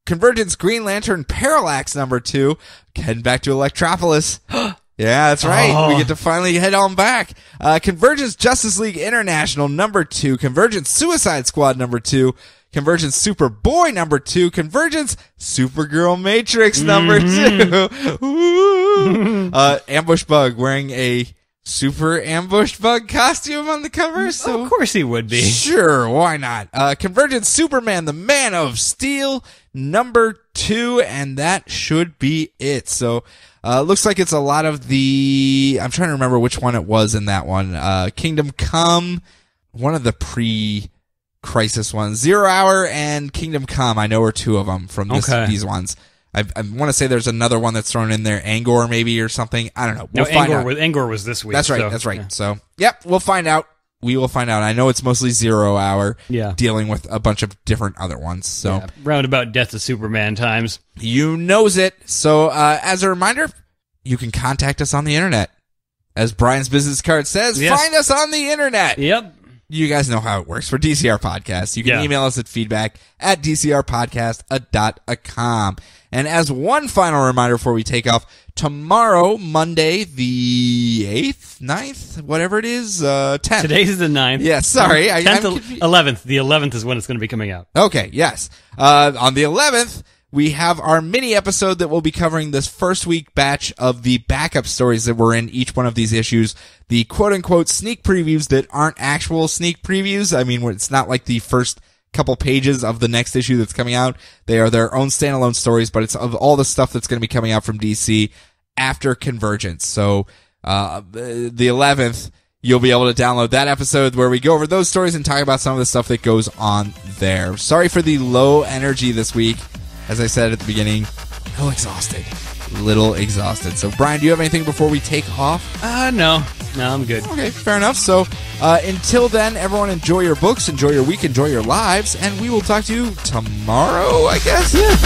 Convergence Green Lantern Parallax number 2. Heading back to Electropolis. Yeah, that's right. We get to finally head on back. Convergence Justice League International number 2. Convergence Suicide Squad number 2. Convergence Superboy number 2. Convergence Supergirl Matrix number 2. Ambush Bug wearing a super ambush bug costume on the cover. So of course he would be. Sure, why not? Convergence Superman, the Man of Steel, #2, and that should be it. So, looks like it's a lot of the, I'm trying to remember which one it was in that one. Kingdom Come, one of the pre-Crisis ones. 0 Hour and Kingdom Come, I know are two of them from these ones. I want to say there's another one that's thrown in there, Angor maybe or something. I don't know. We'll find out. Angor was this week. That's right. So, that's right. Yeah. So, yep, we'll find out. We will find out. I know it's mostly 0 Hour, dealing with a bunch of different other ones. So, roundabout Death of Superman times. You knows it. So, as a reminder, you can contact us on the internet. As Brian's business card says, find us on the internet. Yep. You guys know how it works for DCR Podcast. You can email us at feedback@dcrpodcast.com. And as one final reminder before we take off, tomorrow, Monday, the 8th, 9th, whatever it is, 10th. Today's the 9th. Yeah, sorry. 11th. The 11th is when it's going to be coming out. Okay, yes. On the 11th, we have our mini episode that will be covering this first week batch of the backup stories that were in each one of these issues. The quote-unquote sneak previews that aren't actual sneak previews. I mean, it's not like the first couple pages of the next issue that's coming out. They are their own standalone stories, but it's of all the stuff that's going to be coming out from DC after Convergence. So, the 11th, you'll be able to download that episode where we go over those stories and talk about some of the stuff that goes on there. Sorry for the low energy this week. As I said at the beginning, little exhausted. So, Brian, do you have anything before we take off? No, I'm good. Okay, fair enough. So, until then, everyone enjoy your books, enjoy your week, enjoy your lives, and we will talk to you tomorrow, I guess? Yeah.